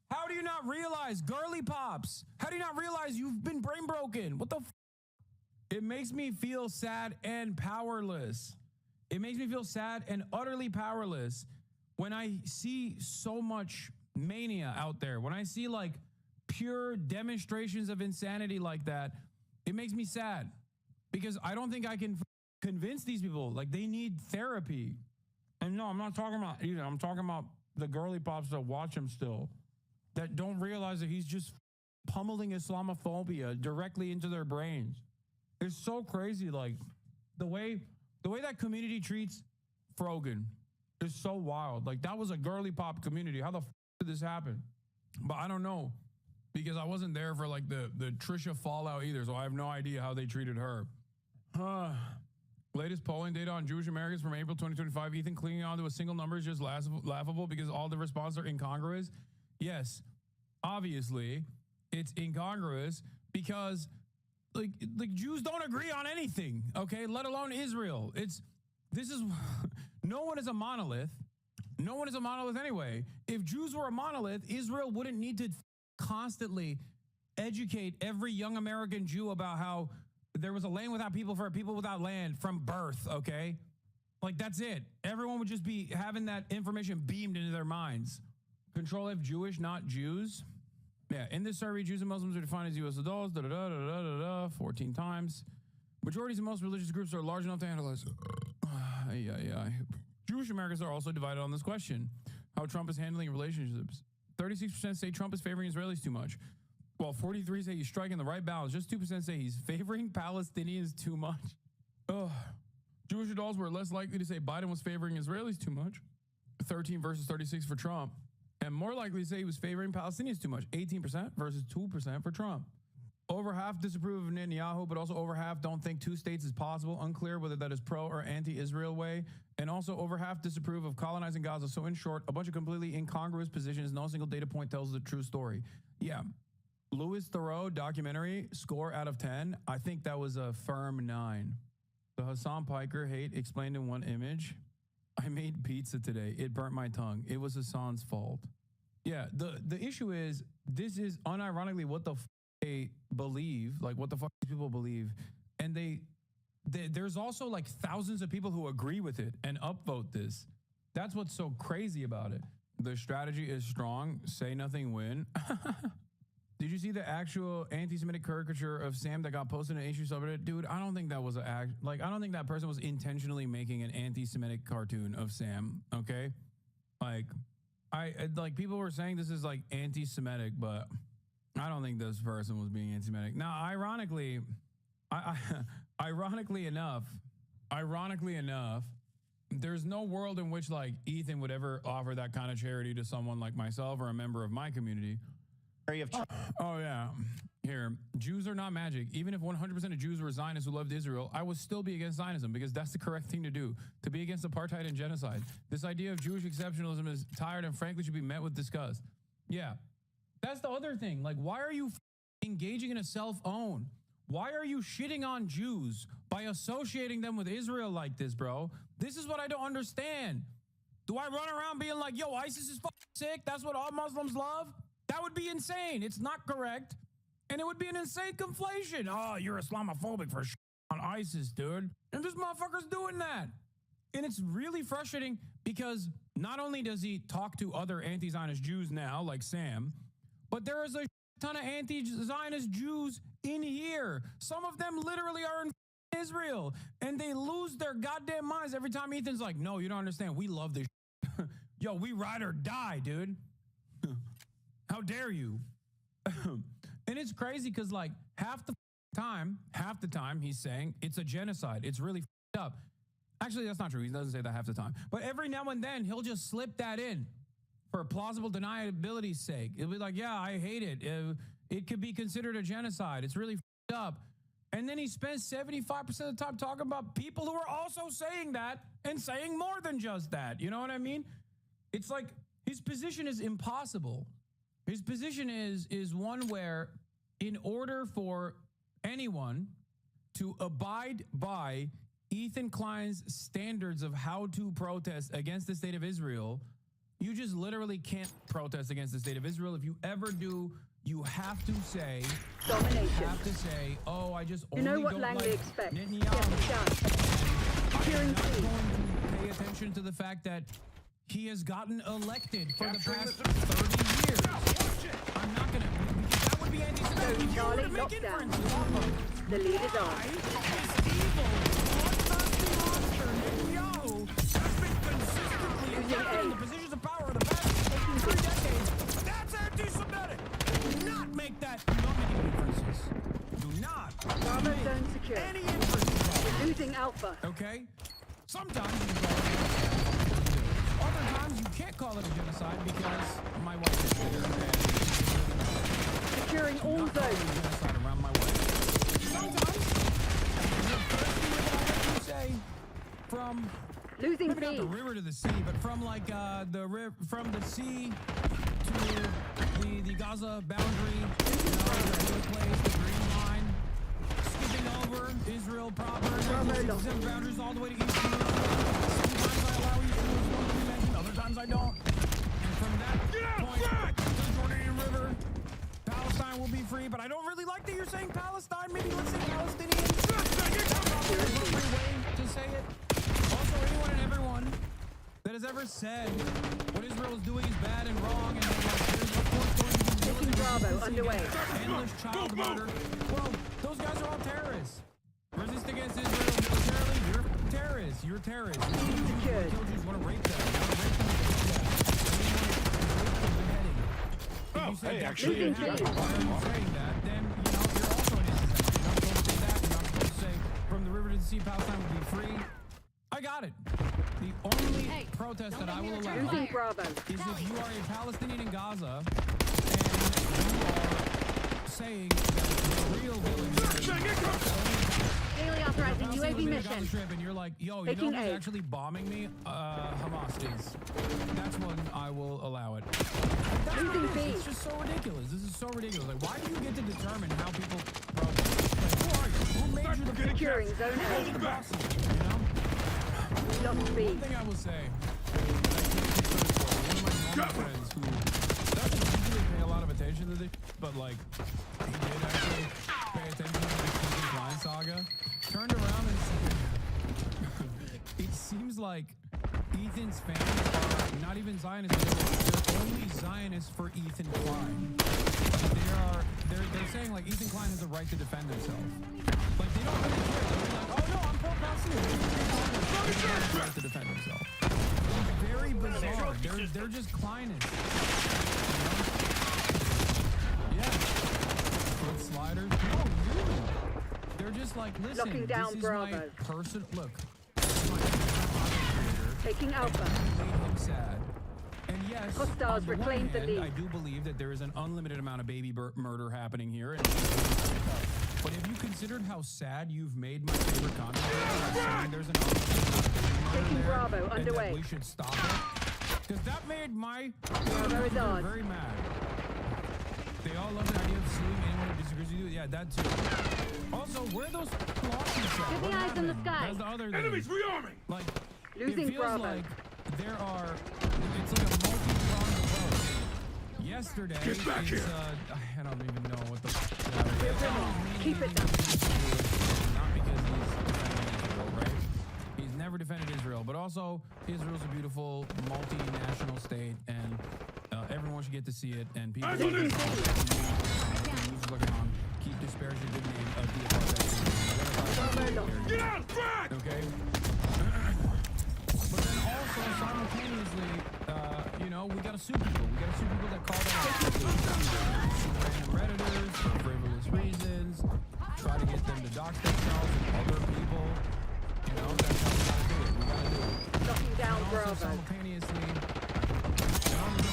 how do you not realize girly pops? How do you not realize you've been brain broken? What the It makes me feel sad and powerless. It makes me feel sad and utterly powerless when I see so much mania out there. When I see like pure demonstrations of insanity like that, it makes me sad. Because I don't think I can convince these people. Like, they need therapy. And no, I'm not talking about either. I'm talking about the girly pops that watch him still, that don't realize that he's just pummeling Islamophobia directly into their brains. It's so crazy. Like, the way that community treats Frogan is so wild. Like, that was a girly pop community. How the did this happen? But I don't know, because I wasn't there for like the Trisha fallout either, so I have no idea how they treated her. Latest polling data on Jewish Americans from April 2025. Ethan clinging on to a single number is just laughable because all the responses are incongruous. Yes, obviously it's incongruous because like Jews don't agree on anything, okay? Let alone Israel. No one is a monolith. No one is a monolith anyway. If Jews were a monolith, Israel wouldn't need to constantly educate every young American Jew about how there was a land without people for a people without land from birth, okay? Like, that's it. Everyone would just be having that information beamed into their minds. Control F Jewish, not Jews. Yeah, in this survey, Jews and Muslims are defined as U.S. adults, 14 times. Majorities of most religious groups are large enough to handle this. Yeah. Jewish Americans are also divided on this question. How Trump is handling relationships. 36% say Trump is favoring Israelis too much, while 43% say he's striking the right balance. Just 2% say he's favoring Palestinians too much. Jewish adults were less likely to say Biden was favoring Israelis too much, 13 versus 36 for Trump, and more likely to say he was favoring Palestinians too much, 18% versus 2% for Trump. Over half disapprove of Netanyahu, but also over half don't think two states is possible. Unclear whether that is pro or anti-Israel way. And also over half disapprove of colonizing Gaza. So in short, a bunch of completely incongruous positions. No single data point tells the true story. Yeah. Louis Theroux documentary, score out of 10. I think that was a firm 9. The Hassan Piker hate explained in one image. I made pizza today. It burnt my tongue. It was Hassan's fault. Yeah, the issue is this is unironically what the they believe, like what the fuck these people believe, and there's also like thousands of people who agree with it and upvote this. That's what's so crazy about it. The strategy is strong. Say nothing, win. Did you see the actual anti-Semitic caricature of Sam that got posted in an issue subreddit? Dude, I don't think that was I don't think that person was intentionally making an anti-Semitic cartoon of Sam. Okay, like people were saying this is like anti-Semitic, but I don't think this person was being anti-Semitic. Now, ironically enough, there's no world in which like Ethan would ever offer that kind of charity to someone like myself or a member of my community. Oh yeah. Here, Jews are not magic. Even if 100% of Jews were Zionists who loved Israel, I would still be against Zionism because that's the correct thing to do, to be against apartheid and genocide. This idea of Jewish exceptionalism is tired and frankly should be met with disgust. Yeah, that's the other thing. Like, why are you engaging in a self-own? Why are you shitting on Jews by associating them with Israel like this, bro? This is what I don't understand. Do I run around being like, yo, ISIS is sick? That's what all Muslims love? That would be insane. It's not correct. And it would be an insane conflation. Oh, you're Islamophobic for on ISIS, dude. And this motherfucker's doing that. And it's really frustrating because not only does he talk to other anti-Zionist Jews now, like Sam, but there is a ton of anti-Zionist Jews in here. Some of them literally are in Israel. And they lose their goddamn minds every time Ethan's like, no, you don't understand. We love this. Yo, we ride or die, dude. How dare you? And it's crazy because like half the time he's saying it's a genocide. It's really up. Actually, that's not true. He doesn't say that half the time. But every now and then he'll just slip that in for plausible deniability's sake. It'll be like, yeah, I hate it. It could be considered a genocide. It's really up. And then he spends 75% of the time talking about people who are also saying that and saying more than just that. You know what I mean? It's like his position is impossible. His position is one where in order for anyone to abide by Ethan Klein's standards of how to protest against the state of Israel, you just literally can't protest against the state of Israel. If you ever do, you have to say, oh, I just only you know what don't Langley like expects. Netanyahu. Securing I'm not C. going to pay attention to the fact that he has gotten elected for the past 30 years. I'm not going to. That would be anti-Semitic. If you were to make inferences off of the lead is on. This evil, bloodthirsty monster, Netanyahu, has been consistently elected in the positions of power the past 3 decades. That's anti-Semitic. Do not make that. Do not make any inferences. Do not. Bravo zone secure. Any inferences. We're losing Alpha. Okay? Sometimes you can call it a genocide. Other times you can't call it a genocide because my wife is there. Securing all zones. Genocide around my wife. Sometimes the first thing that I heard you say from losing maybe B. not the river to the sea, but from like from the sea to the Gaza boundary, the place, the Green Line, skipping over Israel proper, boundaries all the way to East Jerusalem. Sometimes I allow East Jerusalem to be mentioned, other times I don't. And from that point to the Jordanian River, Palestine will be free, but I don't really like that you're saying Palestine. Maybe let's say Palestinians. That's probably the appropriate way to say it. Also, anyone and everyone that has ever said what Israel is doing is bad and wrong, and there's of course going to be taking Bravo underway. Endless child murder. Well, those guys are all terrorists. Resist against Israel militarily, you're terrorists. You're terrorists. Secured. You want to rape them. You want to rape them to death. If you say actually, why are you saying that? Then you're also an anti-Semite. You're not supposed to say that. You're not supposed to say from the river to the sea, Palestine will be free. I got it. The only protest that I will allow losing Bravo. is if you are a Palestinian in Gaza and you are saying that the real villain Daily authorizing UAV mission. Strip and you're like, yo, you know who's actually bombing me? Hamas is. That's when I will allow it. Losing B. It's just so ridiculous. This is so ridiculous. Like, why do you get to determine how people protest? Like, who are you? Who made you the securing zone A? You know? Lost B. One thing I will say, one of my normal friends who doesn't usually pay a lot of attention to this, but like he did actually pay attention to the Ethan Klein saga. Turned around and it seems like Ethan's fans are not even Zionists. They're only Zionists for Ethan Klein. They're saying like Ethan Klein has a right to defend himself. Like they don't really care. They're like, oh no, I'm pro-Palestinian. He has a right to defend himself. It's very bizarre. They're just Kleinists. You know? Yeah. Foot sliders. No, really. They're just like, listen, Locking down this is Bravo. my personal look. Taking Alpha. Made him sad. And yes, Hostiles on the reclaimed the one hand, lead. I do believe that there is an unlimited amount of baby murder happening here. And but have you considered how sad you've made my favorite content? There's an Taking Bravo and underway. that we should stop it. Because that made my Bravo is ours. very mad. They all love the idea of suing anyone who disagrees with you. Yeah, that too. Also, where are those Colossians at? Get the What eyes in the happened? sky. That's the other thing. Enemies rearming! Like, Losing it feels Bravo. like there are, it's like a multi-pronged approach. Yesterday, Get back it's, here. I don't even know what the Keep it down. Not because he's defending Israel, right? He's never defended Israel, but also Israel's a beautiful multinational state, and everyone should get to see it, and people keep disparaging the good name of the apartheid. Get out, Brad! Okay? But then also, simultaneously, you know, we gotta sue people. We gotta sue people that call them random Redditors for frivolous reasons, try to get them to dox themselves and other people. You know, that's how we gotta do it. We gotta do it. Locking down And also, Bravo. simultaneously,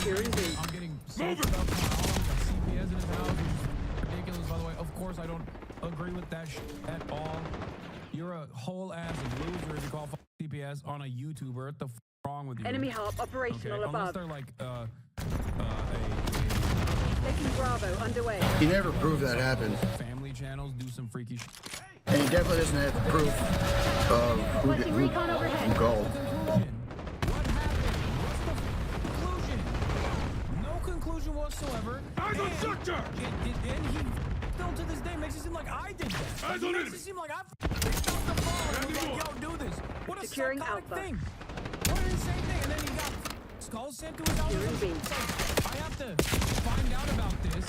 Securing B. I'm getting so stuff going on. Got CPS in his house, which is ridiculous, by the way. Of course, I don't agree with that at all. You're a whole ass loser if you call CPS on a YouTuber. What the f wrong with you? Enemy help operational Okay, unless above. they're like Taking Bravo underway. He never proved that happened. family channels do some freaky shit. And he definitely doesn't have the proof of Requesting recon overhead. called. Conclusion. What happened? What's the conclusion? No conclusion whatsoever. Eyes on sector! And he still to this day makes it seem like I did that. Eyes He on makes enemy. it seem like I picked up the phone and was like, yo, do this. What a Securing psychotic Alpha. thing. What an insane thing. And then he got skulls sent to his house. Securing B. It's like, I have to find out about this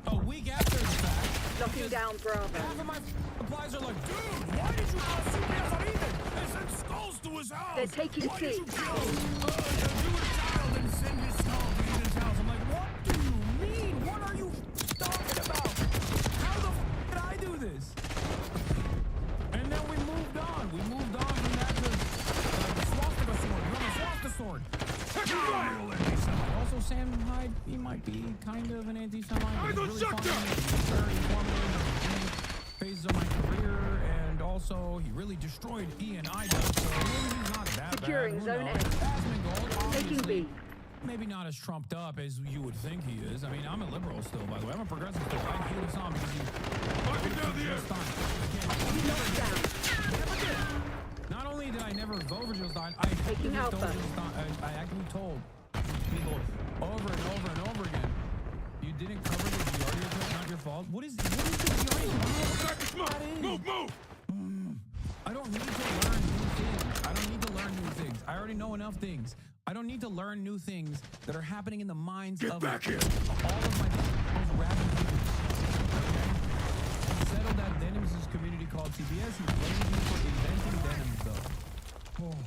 a week after the fact. Locking because down Bravo. half of my replies are like, dude, why did you call CPS on Ethan? They sent skulls to his house. They're taking Why did C. you kill a child and send his skull to Ethan's house? I'm like, what do you mean? What are you talking about? How the did I do this? And then we moved on. We moved on from that to the swastika sword. You're on the swastika sword. Also, Sam Hyde, he might be kind of an anti-Semite. He's really funny. He's very informative. Phases of my career, and also he really destroyed Ian Ida. So maybe he's not that Securing bad. Who zone knows? A. Passing goal, Taking obviously, B. maybe not as trumped up as you would think he is. I mean, I'm a liberal still, by the way. I'm a progressive still. I hate this song because he Jill Stein. Knocked down. Not only did I never vote for Jill Stein, I Taking told Alpha. Jill Stein, I actually told people over and over and over again, you didn't cover the Giardia, it's not your fault. What is the Giardia? Move! I don't need to learn new things. I don't need to learn new things. I already know enough things. I don't need to learn new things that are happening in the minds of back here. all of my most rabid people. Okay? He settled that Denims' community called CBS. He blamed me for inventing Denims, though. Oh.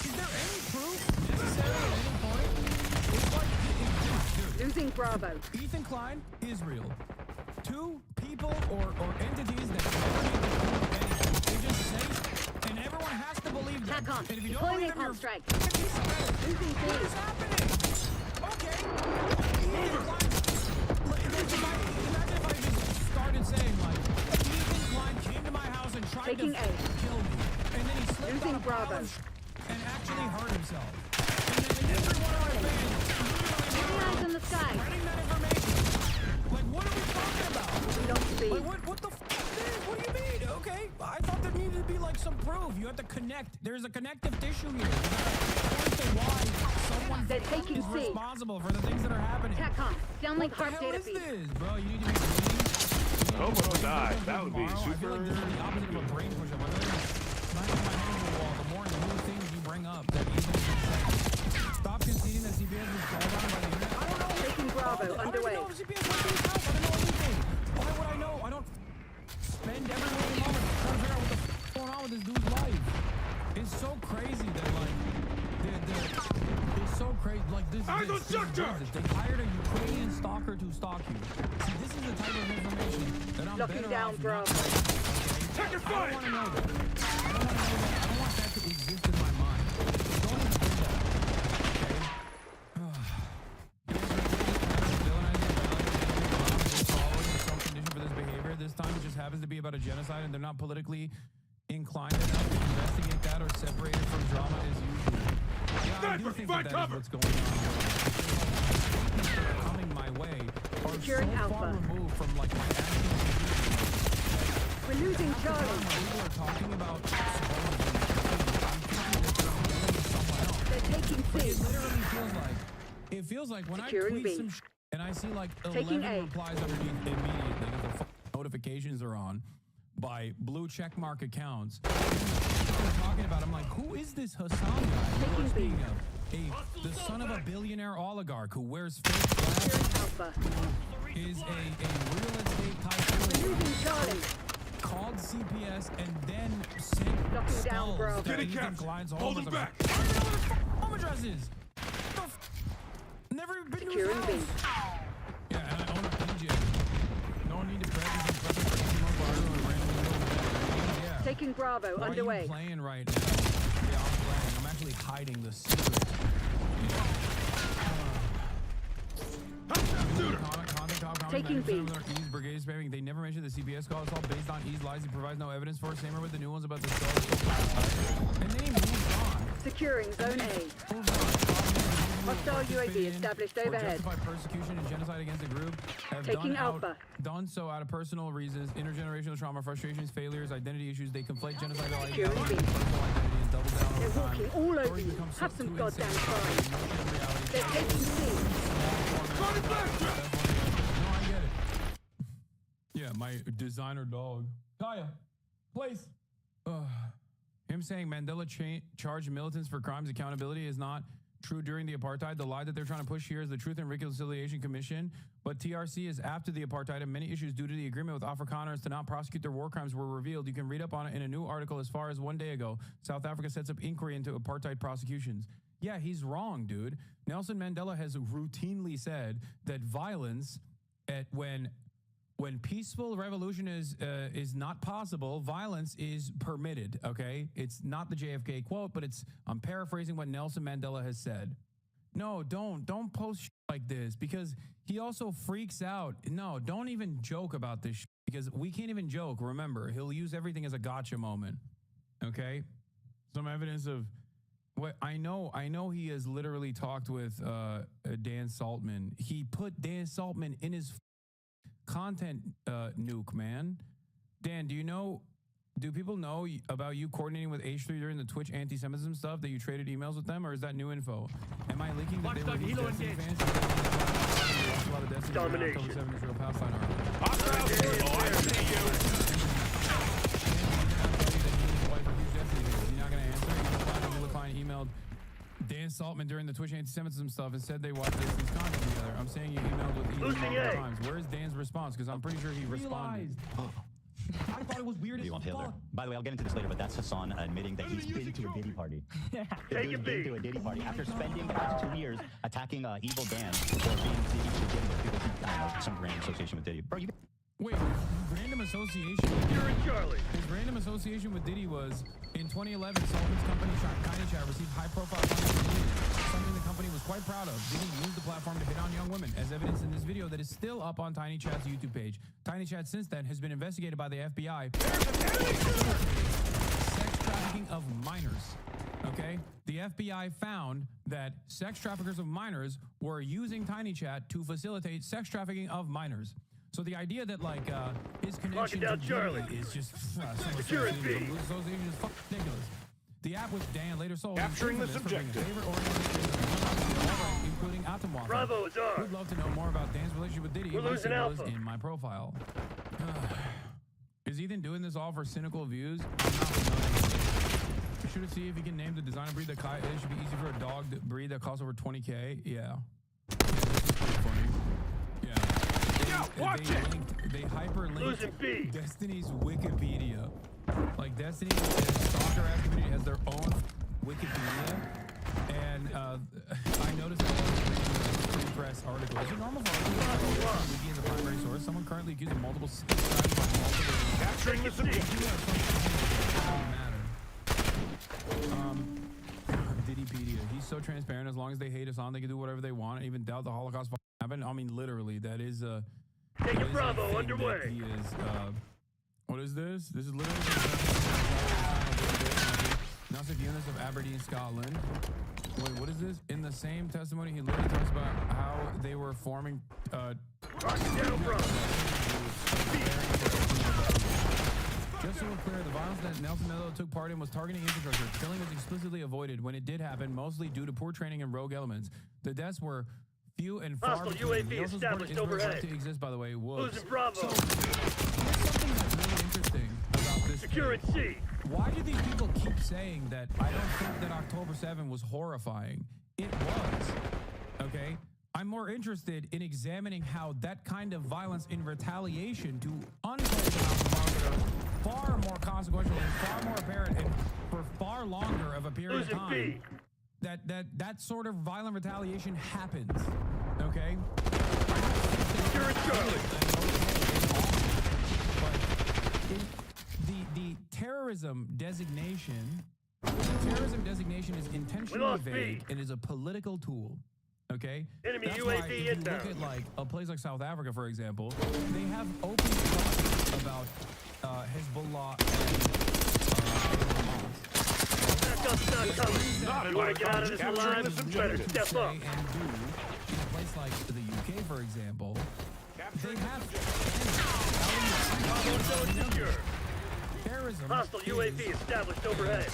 Is there any proof necessary at any point? It's like, dude, Losing Bravo. Ethan Klein, Israel. Two people or entities that never need to prove anything. They just say, and everyone has to believe them. Tack on. And if you don't Deploying believe them, napalm you're strike. anti-Semitic. Losing What B. is happening? Okay. Ethan Klein. Imagine if I just started saying, like, Ethan Klein came to my house and tried Taking to A. kill me. And then he slipped Losing on a pile Bravo. of and actually hurt himself. And every one of my fans Getting eyes in the sky. spreading that information. Like, what are we talking about? We don't speak. Like, what the f is this? What do you mean? Okay. Okay, I thought there needed to be like some proof. You have to connect. There's a connective tissue here. You gotta point to why someone They're taking is C. responsible for the things that are happening. TACCOM, downlink What the heart hell data is feed. this, bro? You need to be bleeding. Hope I don't die. That would be Tomorrow, I feel super. like this is the opposite of a brain push-up. I'm smashing my head into the wall. The more new things you bring up that even stop conceding that CPS was called on by the internet. I don't know. Taking Bravo, I don't underway. even know if CPS went to his house. I don't know anything. Why would I know? I don't spend every waking moment trying to figure out what the f going on with this dude's life. It's so crazy that like it's so crazy like this. They hired a Ukrainian stalker to stalk you. See, this is the type of information that I'm Locking better down off Bravo. not knowing, okay? Check your I fire! don't want to know that. I don't want to know that. I don't want that to exist in my mind. Don't even do that. Okay? This time it just happens to be about a genocide and they're not politically inclined enough to investigate that or separate it from drama as usual. Yeah, I do think that is what's going on. Statements that are coming my way are Securing so far Alpha. removed from like my actual We're losing Charlie. people are talking about They're taking But C. it literally feels like when Securing I tweet B. some and I see like Taking 11 A. replies underneath immediately because the notifications are on by blue checkmark accounts. They're talking about. I'm like, who is this Hassan guy? Taking B. Speaking of the son of a billionaire oligarch who wears fake Securing glasses, Alpha. is a real estate We're tycoon. losing Charlie. Called CPS and then sent Knocking down Bravo. skulls to Getting anything captured. clients' Hold homes. him I'm back. like, I don't know what the home address is. Never even been to his Securing B. house. Yeah, and I own a PJ. No need to present and present for anyone borrow and randomly go to bed. Yeah. Taking Bravo, Why Are underway. you playing right now? Yeah, I'm playing. I'm actually hiding the secret. Taking B. Ease brigade spamming. They never mentioned the CPS call. It's all based on Ease lies. He provides no evidence for. Same with the new ones about the show. And then he moves on. Securing Zone A. Hostile UAV established overhead. Justified persecution and genocide against the group have Taking Alpha. done so out of personal reasons, intergenerational trauma, frustrations, failures, identity issues. They conflate genocidal Securing ideology B. and personal identity and double down They're over time. walking all over Stories you. become Have so some too goddamn insane, pride. emotion and reality They're collide. taking C. No, I get it. Yeah, my designer dog. Kaya, place. Him saying Mandela charged militants for crimes accountability is not true during the apartheid. The lie that they're trying to push here is the Truth and Reconciliation Commission. But TRC is after the apartheid, and many issues due to the agreement with Afrikaners to not prosecute their war crimes were revealed. You can read up on it in a new article as far as 1 day ago. South Africa sets up inquiry into apartheid prosecutions. Yeah, he's wrong, dude. Nelson Mandela has routinely said that violence when peaceful revolution is not possible, violence is permitted, okay? It's not the JFK quote, but I'm paraphrasing what Nelson Mandela has said. No, don't post like this because he also freaks out. No, don't even joke about this because we can't even joke. Remember, he'll use everything as a gotcha moment, okay? Some evidence of what I know he has literally talked with Dan Saltman. He put Dan Saltman in his content nuke, man. Dan, do people know about you coordinating with H3 during the Twitch anti-Semitism stuff that you traded emails with them, or is that new info? Am I leaking that they were huge Destiny fans? Watch a lot of Destiny Domination. October 7 Israel Palestine arc. Oh, I see you. You're not going to answer? Klein emailed Dan Saltman during the Twitch anti-Semitism stuff and said they watched this content together. I'm saying you emailed with Ethan multiple times. Where's Dan's response? Because I'm pretty sure he responded. I thought it was weird as You want Hitler? fuck. By the way, I'll get into this later, but that's Hassan admitting that he's been to a Diddy party. The dude's been to a Diddy party after spending the past 2 years attacking Evil Dan for being Diddy to Diddy with people who, I don't know, some random association with Diddy. Bro, you Wait, random association? You're in Charlie. His random association with Diddy was in 2011. Saltman's company, Tiny Chat, received high-profile funding from Diddy, something the company was quite proud of. Diddy used the platform to hit on young women, as evidenced in this video that is still up on Tiny Chat's YouTube page. Tiny Chat, since then, has been investigated by the FBI. Sex trafficking of minors. Okay? The FBI found that sex traffickers of minors were using Tiny Chat to facilitate sex trafficking of minors. So the idea that like his Locking connection down to Charlie. Judy is just Security. association is ridiculous. The app with Dan later sold Capturing the infamous for being subjective. favorite organization, including Atomwaffen. Bravo is ours. We'd love to know more about Dan's relationship with Diddy. We're My losing signal is Alpha. in my profile. Is Ethan doing this all for cynical views? I'm not familiar. We should see if he can name the designer breed that it should be easy for a dog breed that costs over 20K. Yeah. Funny. Yeah. Watch it! They hyperlinked Losing B. Destiny's Wikipedia. Like Destiny and Stalker ass community has their own Wikipedia. And I noticed that in the press article. Is it normal for Wiki as a primary source? Someone currently accused of multiple crimes by multiple. Capturing the subjective. Diddypedia. He's so transparent. As long as they hate us on, they can do whatever they want. Even doubt the Holocaust happened. I mean, literally, that is a. Taking Bravo thing underway. that He is. What is this? This is literally. Nazi units of Aberdeen, Scotland. Wait, what is this? In the same testimony, he literally talks about how they were forming. Locking down Bravo. Just so we're clear, the violence that Nelson Mandela took part in was targeting infrastructure. Killing was explicitly avoided when it did happen, mostly due to poor training and rogue elements. The deaths were few and far Hostile between. UAV We also established supported Israel's overhead. right to exist, by the way. Whoops. Losing Bravo. So, here's something that's really interesting about this Securing thing. C. Why do these people keep saying that I don't think that October 7 was horrifying? It was, okay? I'm more interested in examining how that kind of violence in retaliation to untold amounts of violence that are far more consequential and far more apparent and for far longer of a period of Losing B. time, that sort of violent retaliation happens, okay? Securing Charlie. But the terrorism designation is intentionally lost vague B. and is a political tool. Okay? Enemy That's UAV why if you inbound. look at like a place like South Africa, for example, they have open thoughts about Hezbollah Backup's not coming. Not in my get out of this alive? Better step say up. and do in a place like the UK, for example. They have Bravo zone secure. terrorism. Hostile UAV is, established overhead.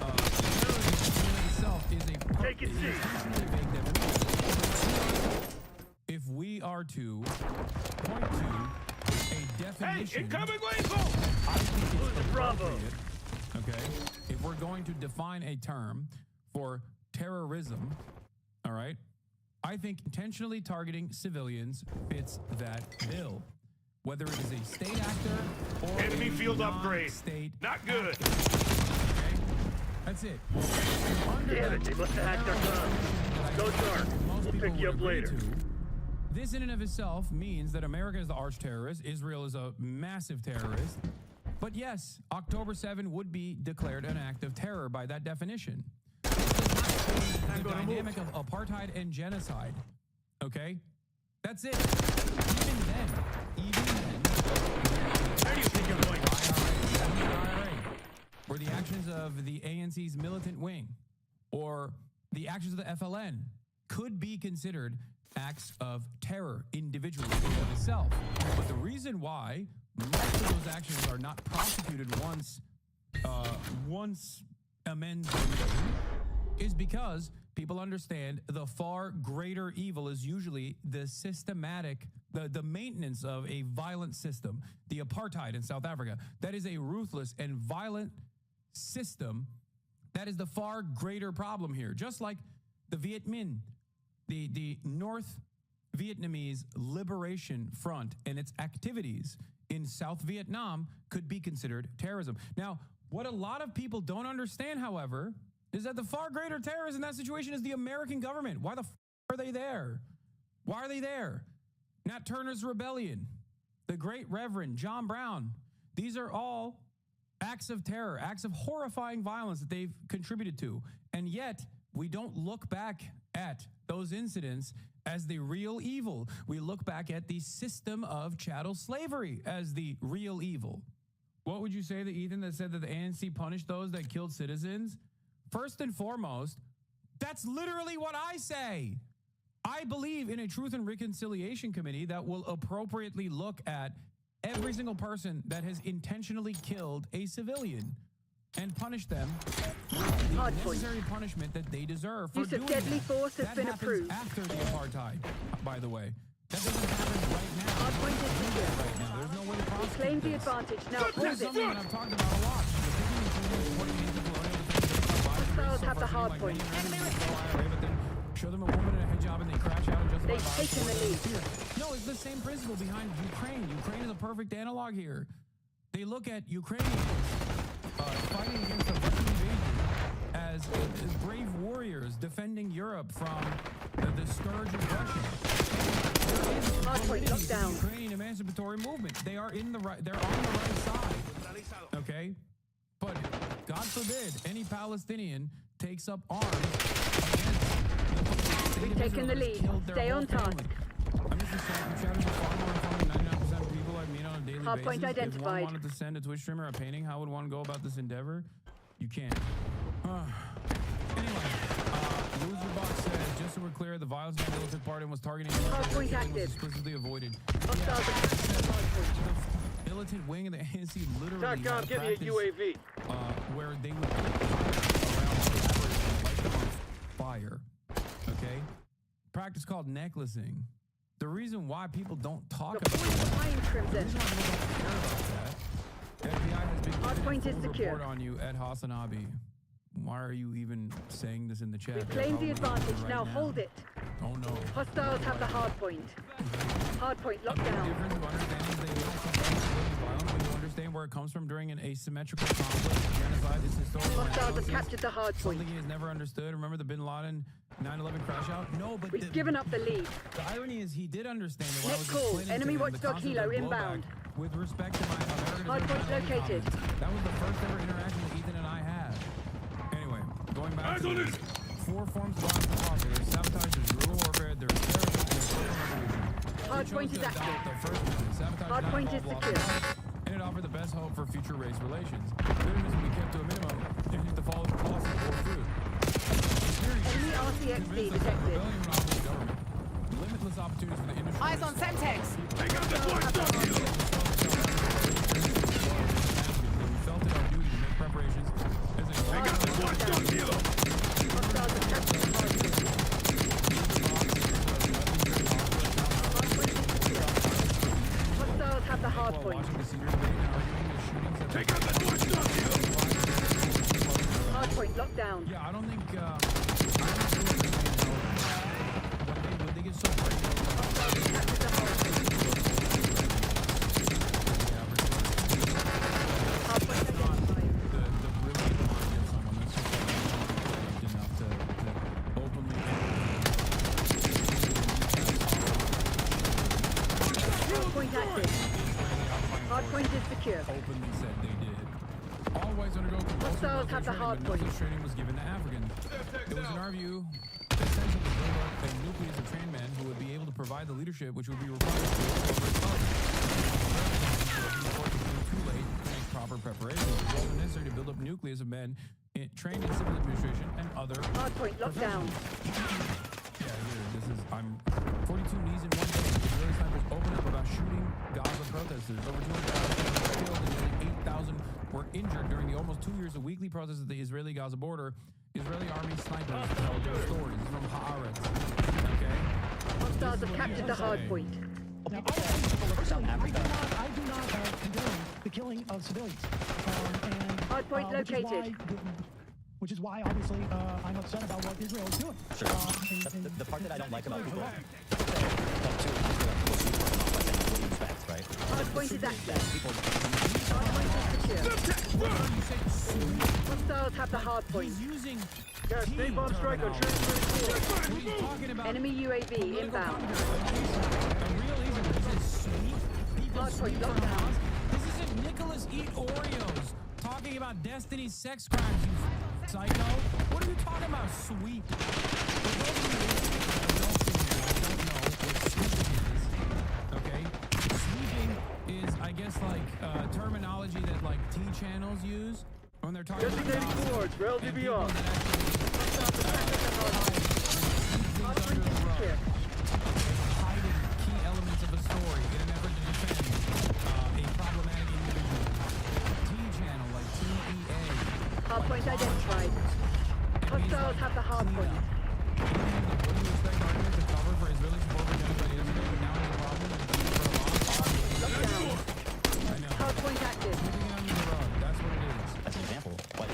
terrorism in itself is a Take it, is C. intentionally vague definition. If we are to point to a definition, incoming lethal! I think it's Losing Bravo. appropriate, okay, if we're going to define a term for terrorism, all right, I think intentionally targeting civilians fits that bill. Whether it is a state actor or Enemy a field upgrade. non-state Not good. actor, okay? That's it. Under Damn it, that they must have hacked our guns. Go dark. most We'll people pick you would up agree later. to, this in and of itself means that America is the arch terrorist, Israel is a massive terrorist. But yes, October 7 would be declared an act of terror by that definition. It does not change the dynamic of apartheid and genocide. Okay? That's it. Even then, Where do you think you're going? IRA, or the actions of the ANC's militant wing, or the actions of the FLN could be considered acts of terror individually in and of itself. But the reason why most of those actions are not prosecuted once amends are made is because people understand the far greater evil is usually the systematic, the maintenance of a violent system. The apartheid in South Africa, that is a ruthless and violent system. That is the far greater problem here. Just like the Viet Minh, the North Vietnamese Liberation Front and its activities in South Vietnam could be considered terrorism. Now, what a lot of people don't understand, however, is that the far greater terrorist in that situation is the American government. Why the are they there? Why are they there? Nat Turner's rebellion, the Great Reverend John Brown. These are all acts of terror, acts of horrifying violence that they've contributed to. And yet, we don't look back at those incidents as the real evil. We look back at the system of chattel slavery as the real evil. What would you say to Ethan that said that the ANC punished those that killed citizens? First and foremost, that's literally what I say. I believe in a Truth and Reconciliation Committee that will appropriately look at every single person that has intentionally killed a civilian and punish them with the necessary punishment that they deserve for Use doing of deadly that. force has That been happens approved. after the apartheid, by the way. That doesn't happen right now. Hardpoint is secure. Right now. There's no way to prosecute Claim the this. advantage. Now This hold is something it. that I've talked about a lot. The picking and choosing, supporting anti-colonial defense, Hostiles have the hard like point. but then show them a woman in a hijab and they crash out and justify They've violence taken the towards lead. them. No, it's the same principle behind Ukraine. Ukraine is a perfect analog here. They look at Ukrainians fighting against the Russian invasion as brave warriors defending Europe from the scourge of Russia. There is Hardpoint validity to lockdown. the Ukrainian emancipatory movement. They are in the right. They're on the right side. Okay, but God forbid any Palestinian takes up arms against the We've taken the lead. Stay on task. I'm just saying, shadows are far more informing 99% of people I meet on a daily Hardpoint basis. If identified. one wanted to send a Twitch streamer a painting, how would one go about this endeavor? You can't. Anyway, LoserBox says, just so we're clear, the violence in the militant party was targeting Hardpoint was active. explicitly avoided. Hostiles have captured the hardpoint. The militant wing of the ANC literally TACCOM, had give me a practice, UAV. where they would put around collaborators and light them on fire. Okay? Practice called necklacing. The reason why people don't talk Your about point is that, fine, the Crimson. reason why people don't care about that, the FBI has been Hardpoint given a is full secure. report on you, Ed Hasanabi. Why are you even saying this in the chat? We They're claim the probably advantage. right Now hold it. Oh no. Hostiles have the hard point. Hardpoint locked The down. difference of understanding is they don't support civilian violence, but you understand where it comes from during an asymmetrical conflict. Genocide is historical Hostiles have analysis. captured the hard point. Something he has never understood. Remember the Bin Laden 9/11 crash out? No, but We've given up the lead. the irony is he did understand it. When I Net was call. explaining to Enemy him the watchdog concept Hilo of blowback inbound. With respect to my American Hardpoint located. That was the first ever interaction that Ethan and I had. Anyway, going back to this, 4 forms of violence are popular. There's sabotage, there's guerrilla warfare, there's terrorism, there's social revolution. Hardpoint is They chose to adopt active. the first method. Sabotage did not Hardpoint is involve secure. loss, and it offered the best hope for future race relations. Bitterness will be kept to a minimum if you follow the policy or fruit. Enemy RCXD detected. Rebellion would offer the government limitless opportunities for the industry. Eyes on Semtex. Take out that watchdog Hilo. We felt it our duty to make preparations as a Take out that watchdog Hilo. Hostiles have captured the hard point. Hostiles have the hard while point. watching the senior debate and arguing the shootings that Take out that watchdog Hilo. Hard point locked down. yeah, I don't think I don't really understand how when they get so brave Hostiles have captured the hard point. Hard point identified. the really the line get someone that's just like enough to openly Hard point active. Hard point is secure. openly said they did. All whites undergo compulsory Hostiles have the military hard training, but no point. such training was given to Africans. It was, in our view, essential to build up a nucleus of trained men who would be able to provide the leadership which would be required to over its others. Too late to make proper preparations. It was also necessary to build up a nucleus of men trained in civil administration and other Hard point locked down. yeah, here, this is, I'm 42 knees in one day. Israeli snipers open up about shooting Gaza protesters. Over 200,000 were killed and nearly 8,000 were injured during the almost 2 years of weekly protests at the Israeli-Gaza border. Israeli army snipers tell their stories from Haaretz. Okay? Hostiles have captured the hard point. Now, I do not condone the killing of civilians. Hard point located. Which is why, obviously, I'm upset about what Israel is doing. Sure. The part that I don't like about people right? Hard point is active. People Hard point is secure. Hostiles have the hard point. He's using Gas napalm strike on terminology. He's talking about Enemy UAV inbound. a real Israel. This is sweet. People Hard point sweet locked from down. Hamas. This isn't Nicholas Eat Oreos talking about Destiny's sex crimes, you psycho. What are you talking about, sweet? For those of you that don't know what sweeping is, okay? Sweeping is, I guess, like terminology that like T channels use when they're talking about Designated coords for LDVR. people that actually under the rug. Secure. Hiding key elements of a story in an effort to defend a problematic individual. T-channel like TEA. Hardpoint identified. Hostiles have the hardpoint. What do you expect Argument to cover for Israeli support for genocide? He doesn't know now the problem and for a long Lockdown. I know. Hardpoint active. Keeping it under the rug. That's what it is. That's an example. What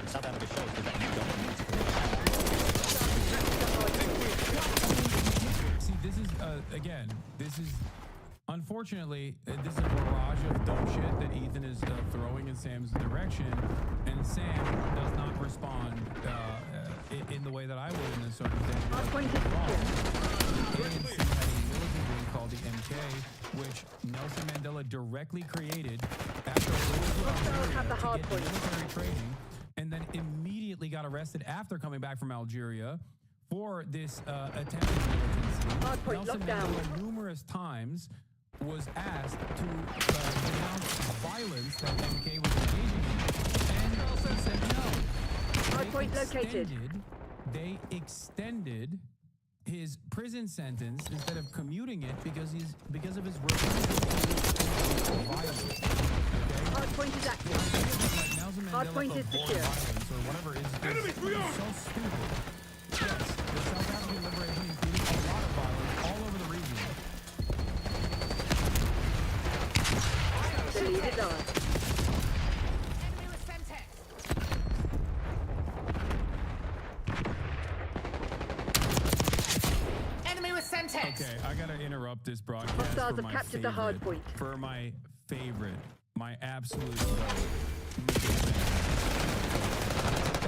South Africa shows is that you don't need to create See, this is, again, this is, unfortunately, this is a barrage of dumb shit that Ethan is throwing in Sam's direction, and Sam does not respond in the way that I would in this circumstance. Hardpoint is secure. ANC had a militant group called the MK, which Nelson Mandela directly created after Hostiles have the to get hardpoint. military training, and then immediately got arrested after coming back from Algeria for this attempted militancy. Hardpoint Nelson locked down. Mandela numerous times was asked to denounce violence that MK was engaging in, and he said no. Hardpoint located. They extended his prison sentence instead of commuting it because of his refusal to violence. Okay? Hardpoint is active. Like Nelson Mandela Hardpoint is avoid secure. violence or whatever is so stupid. Yes, the South African liberation included a lot of violence all over the region. The lead is on. Okay, I gotta interrupt this broadcast Hostiles for have my captured the hard point. For my favorite, my absolute favorite.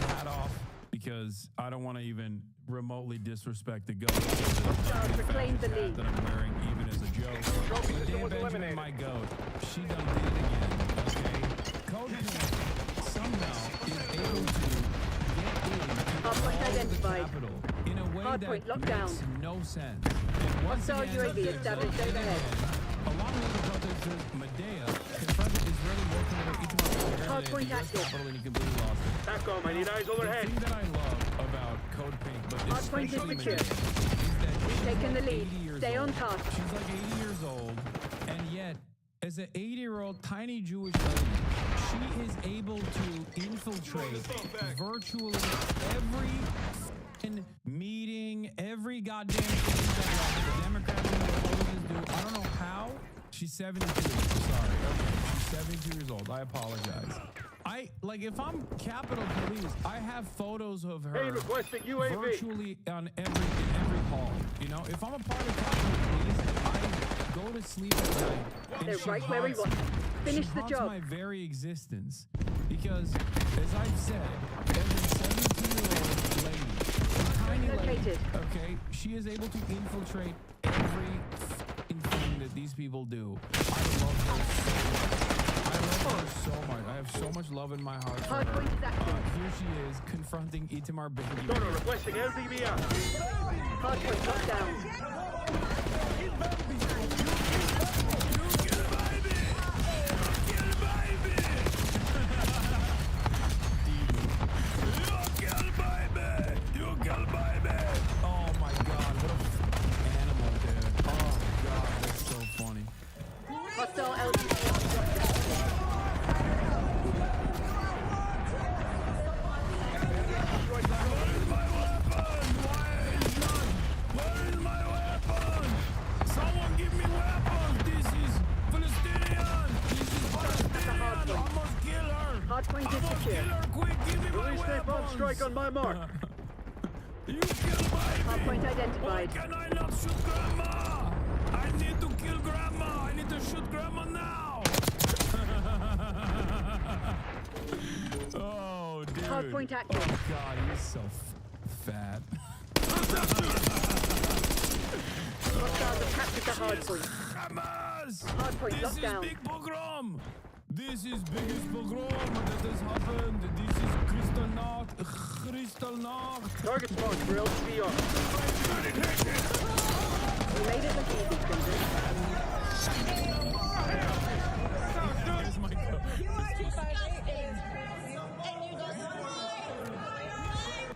Hat off because I don't want to even remotely disrespect the goat. Hostiles reclaimed the lead. That I'm wearing even as a joke. But Dan Benjamin, my goat, she done did it again. Okay, Code Pink somehow is able to get in Hardpoint identified. capital in a way Hardpoint that locked makes down. no sense. And once Hostile again, UAV there's established a- overhead. Along with the protesters, Medea confronted Israeli war commander Itamar Hardpoint Ben-Gvir at the US active. Capitol, and he completely lost it. Back on, I need eyes The overhead. thing that I love about Code Pink, but Hardpoint is especially secure. Medea, is that she's taken the like lead. 80 years Stay on old. task. She's like 80 years old, and yet, as an 80-year-old tiny Jewish lady, she is able to infiltrate virtually every meeting, every goddamn thing that the Democrats and the Republicans do. I don't know how. She's 72. Sorry. Okay. She's 72 years old. I apologize. If I'm Capitol Police, I have photos of her Hey, requesting UAV. virtually in every hall. You know, if I'm a part of Capitol Police, I go to sleep at night. And They're she right where we haunts- want. Finish she the haunts job. my very existence. Because, as I've said, as a 72-year-old lady, a tiny lady, Located. okay, she is able to infiltrate every f***ing thing that these people do. I love her so much. I love her so much. I have so much love in my heart for her. Hardpoint is active. Here she is, confronting Itamar Ben-Gvir. Donor requesting LDBR. Hardpoint locked down. Oh my god, what a animal, dude. Oh god, that's so funny. Hostile LTV. Where is my weapon? Someone give me weapons. This is Palestinian. This is Palestinian. I must kill her. Hardpoint is I must secure. kill her. Quick, give me my Release that bomb weapons. strike on my mark. You kill my Hardpoint Why identified. can I not shoot grandma? I need to kill grandma. I need to shoot grandma now. Oh, dude. Hardpoint active. Oh, God, he's so fat. Hostiles have captured the hardpoint. Hamas! Hardpoint This locked is down. big pogrom. This is biggest pogrom that has happened. This is Kristallnacht. Kristallnacht. Target spawn for LDBR. We made it look easy, Crimson. Here's my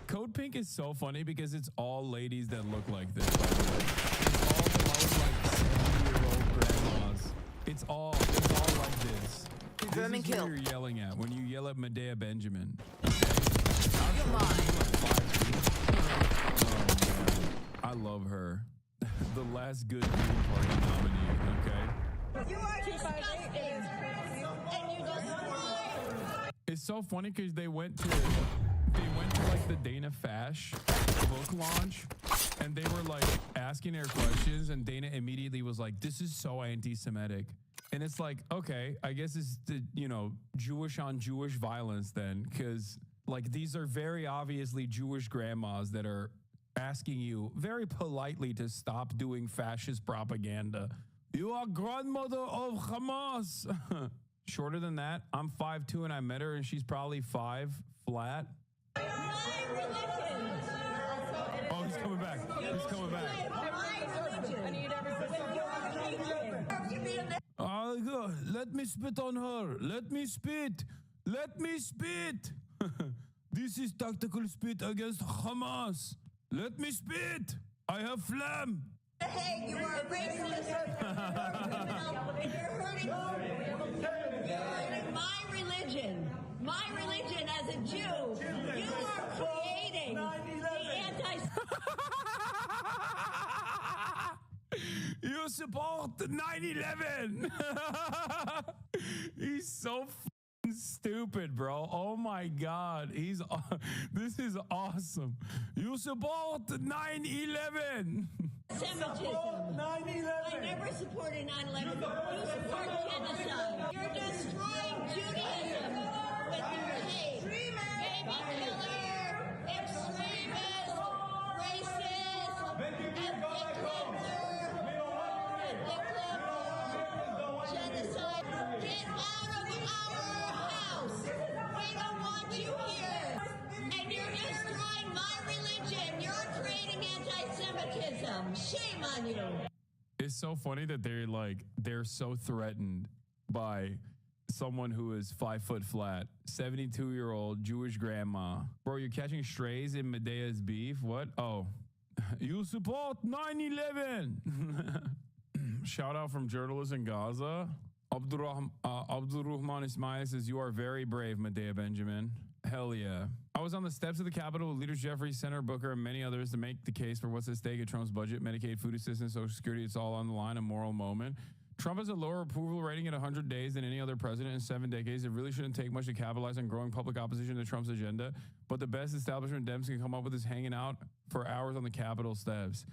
Code pink is so funny because it's all ladies that look like this. By the way. It's all the most like 70-year-old grandmas. It's all like this. This is who you're yelling at when you yell at Medea Benjamin. Okay? I love her. The last good Green Party nominee, okay? You are disgusting. And you destroy. It's so funny because they went to like the Dana Fash book launch and they were like asking her questions and Dana immediately was like, this is so anti-Semitic. And it's like, okay, I guess it's the, Jewish on Jewish violence then, because like these are very obviously Jewish grandmas that are asking you very politely to stop doing fascist propaganda. You are grandmother of Hamas. Shorter than that, I'm 5'2" and I met her and she's probably 5 flat. Oh, he's coming back. He's coming back. Oh, God. Let me spit on her. Let me spit. Let me spit. This is tactical spit against Hamas. Let me spit. I have phlegm. Hey, you are a racist. You're hurting my religion. My religion as a Jew. You are creating the anti. You support 9/11. He's so stupid, bro. Oh my God. This is awesome. You support 9/11. Semitism. 9/11. I never supported 9/11. You support genocide. You're destroying Judaism with your hate. Baby killer, extremist, racist, ethnic cleanser, genocide. Get out of our house. We don't want you here. And you're destroying my religion. You're creating anti-Semitism. Shame on you. It's so funny that they're so threatened by someone who is 5 foot flat, 72-year-old Jewish grandma. Bro, you're catching strays in Medea's beef? What? Oh, you support 9/11. Shout out from journalists in Gaza. Abdurrahman Ismail says, you are very brave, Medea Benjamin. Hell yeah. I was on the steps of the Capitol with leaders Jeffrey, Senator Booker, and many others to make the case for what's at stake at Trump's budget, Medicaid, food assistance, Social Security. It's all on the line, a moral moment. Trump has a lower approval rating in 100 days than any other president in 7 decades. It really shouldn't take much to capitalize on growing public opposition to Trump's agenda. But the best establishment Dems can come up with is hanging out for hours on the Capitol steps.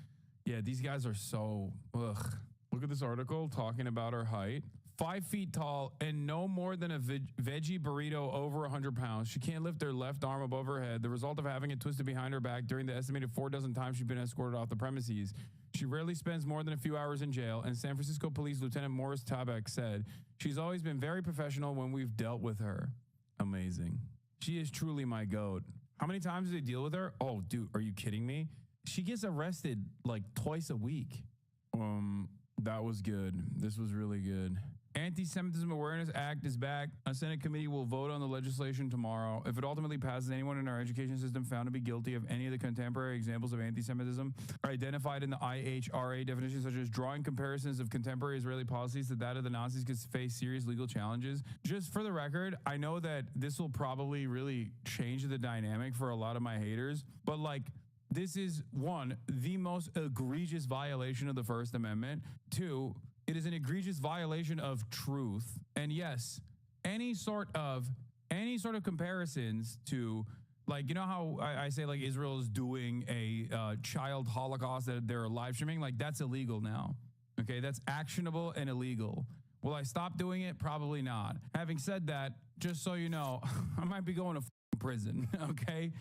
Yeah, these guys are so, ugh. Look at this article talking about her height. 5 feet tall and no more than a veggie burrito over 100 pounds. She can't lift her left arm above her head. The result of having it twisted behind her back during the estimated 4 dozen times she's been escorted off the premises. She rarely spends more than a few hours in jail, and San Francisco Police Lieutenant Morris Tabak said, she's always been very professional when we've dealt with her. Amazing. She is truly my goat. How many times do they deal with her? Oh, dude, are you kidding me? She gets arrested like twice a week. That was good. This was really good. Anti-Semitism Awareness Act is back. A Senate committee will vote on the legislation tomorrow. If it ultimately passes, anyone in our education system found to be guilty of any of the contemporary examples of anti-Semitism are identified in the IHRA definition, such as drawing comparisons of contemporary Israeli policies to that of the Nazis, could face serious legal challenges. Just for the record, I know that this will probably really change the dynamic for a lot of my haters, but like, this is, 1, the most egregious violation of the First Amendment. 2, it is an egregious violation of truth. And yes, any sort of comparisons to, like, you know how I say like Israel is doing a child Holocaust that they're live streaming, like that's illegal now. Okay, that's actionable and illegal. Will I stop doing it? Probably not. Having said that, just so you know, I might be going to prison. Okay.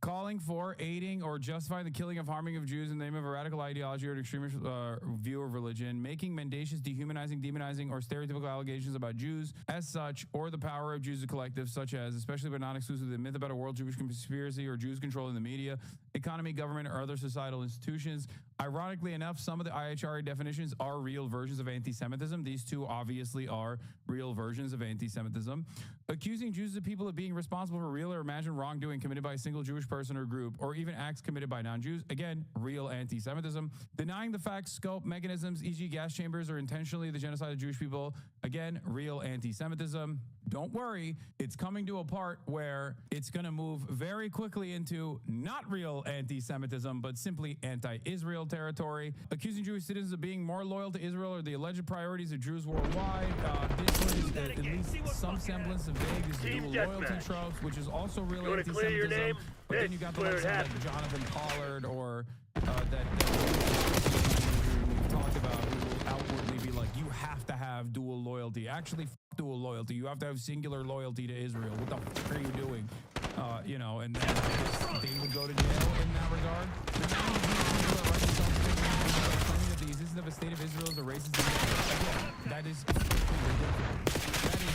Calling for, aiding, or justifying the killing of harming of Jews in the name of a radical ideology or an extremist view of religion, making mendacious, dehumanizing, demonizing, or stereotypical allegations about Jews as such, or the power of Jews as a collective, such as, especially but not exclusively, the myth about a world Jewish conspiracy or Jews controlling the media, economy, government, or other societal institutions. Ironically enough, some of the IHRA definitions are real versions of anti-Semitism. These two obviously are real versions of anti-Semitism. Accusing Jews as people of being responsible for real or imagined wrongdoing committed by a single Jewish person or group, or even acts committed by non-Jews. Again, real anti-Semitism. Denying the facts, scope, mechanisms, e.g. gas chambers, or intentionally the genocide of Jewish people. Again, real anti-Semitism. Don't worry, it's coming to a part where it's going to move very quickly into not real anti-Semitism, but simply anti-Israel territory. Accusing Jewish citizens of being more loyal to Israel or the alleged priorities of Jews worldwide. This one is at least some semblance of vague is dual loyalty tropes, which is also real anti-Semitism. But then you got the likes of like Jonathan Pollard or that we've talked about, who will outwardly be like, you have to have dual loyalty. Actually, dual loyalty. You have to have singular loyalty to Israel. What the fuck are you doing? You know, and then I guess they would go to jail in that regard. Claiming that the existence of a state of Israel is a racist. Again, that is ridiculous. That is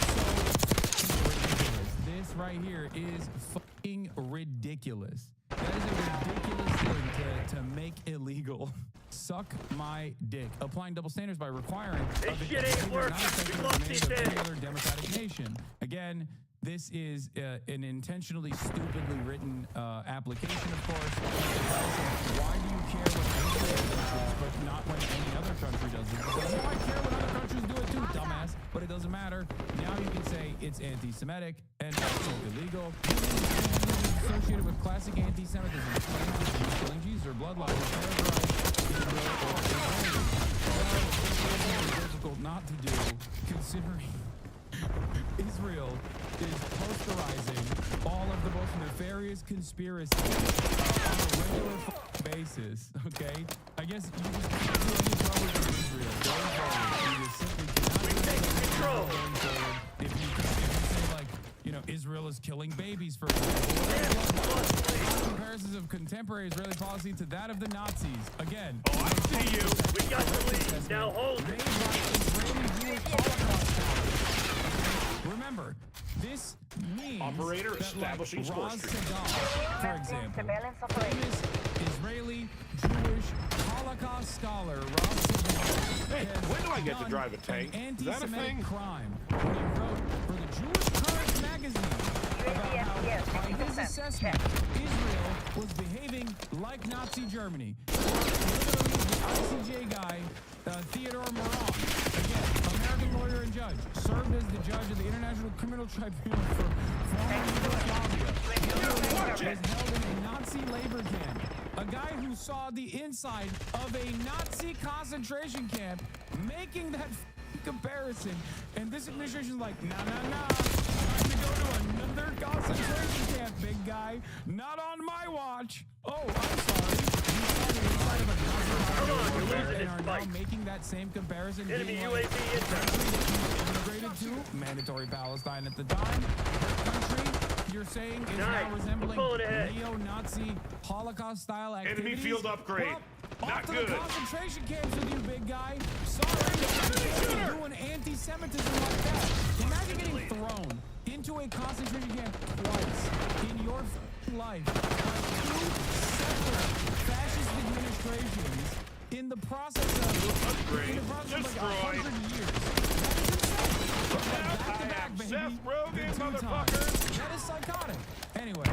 so ridiculous. This right here is fucking ridiculous. That is a ridiculous thing to make illegal. Suck my dick. Applying double standards by requiring This shit ain't working. We lost these days. Another democratic nation. Again, this is an intentionally stupidly written application, of course. Why do you care what Israel does, but not when any other country does it? Because, oh, I care when other countries do it too, dumbass. But it doesn't matter. Now you can say it's anti-Semitic and also illegal. Associated with classic anti-Semitism, killing Jesus or bloodline, difficult not to do, considering Israel is posterizing all of the most nefarious conspiracies on a regular basis. Okay, I guess you just can't do any trouble with Israel. You just simply cannot do going forward. If you say like, you know, Israel is killing babies, for example. Comparisons of contemporary Israeli policy to that of the Nazis. Again. Oh, I see you. We got the lead. Now hold it. Remember, this means Operator that, establishing like, score Raz streak. Saddam, for example, famous Israeli Jewish Holocaust scholar Raz Saddam, Hey, when do I get to done drive a tank? an Is that a anti-Semitic thing? crime when he wrote for the Jewish Current magazine about how, by his assessment, Israel was behaving like Nazi Germany. Literally, the ICJ guy, Theodore Moran, again, American lawyer and judge, served as the judge of the International Criminal Tribunal for former Yugoslavia. Was held in a Nazi labor camp. A guy who saw the inside of a Nazi concentration camp, making that comparison, and this administration's like, nah. Time to go to another concentration camp, big guy. Not on my watch. Oh, I'm sorry. You saw the inside of a Nazi concentration camp and are now making that same comparison. Enemy being like, UAV immigrated to mandatory Palestine at the time. That country you're saying is now resembling neo-Nazi Holocaust-style activities. Enemy field upgrade. Well, Not off to good. the concentration camps with you, big guy. Sorry, you're doing anti-Semitism like that. Imagine getting thrown into a concentration camp twice in your life by two separate fascist administrations in the process of Upgrade. like Destroy. 100 years. Back-to-back, baby. Seth Rogen, Two times. motherfucker. That is psychotic. Anyway, I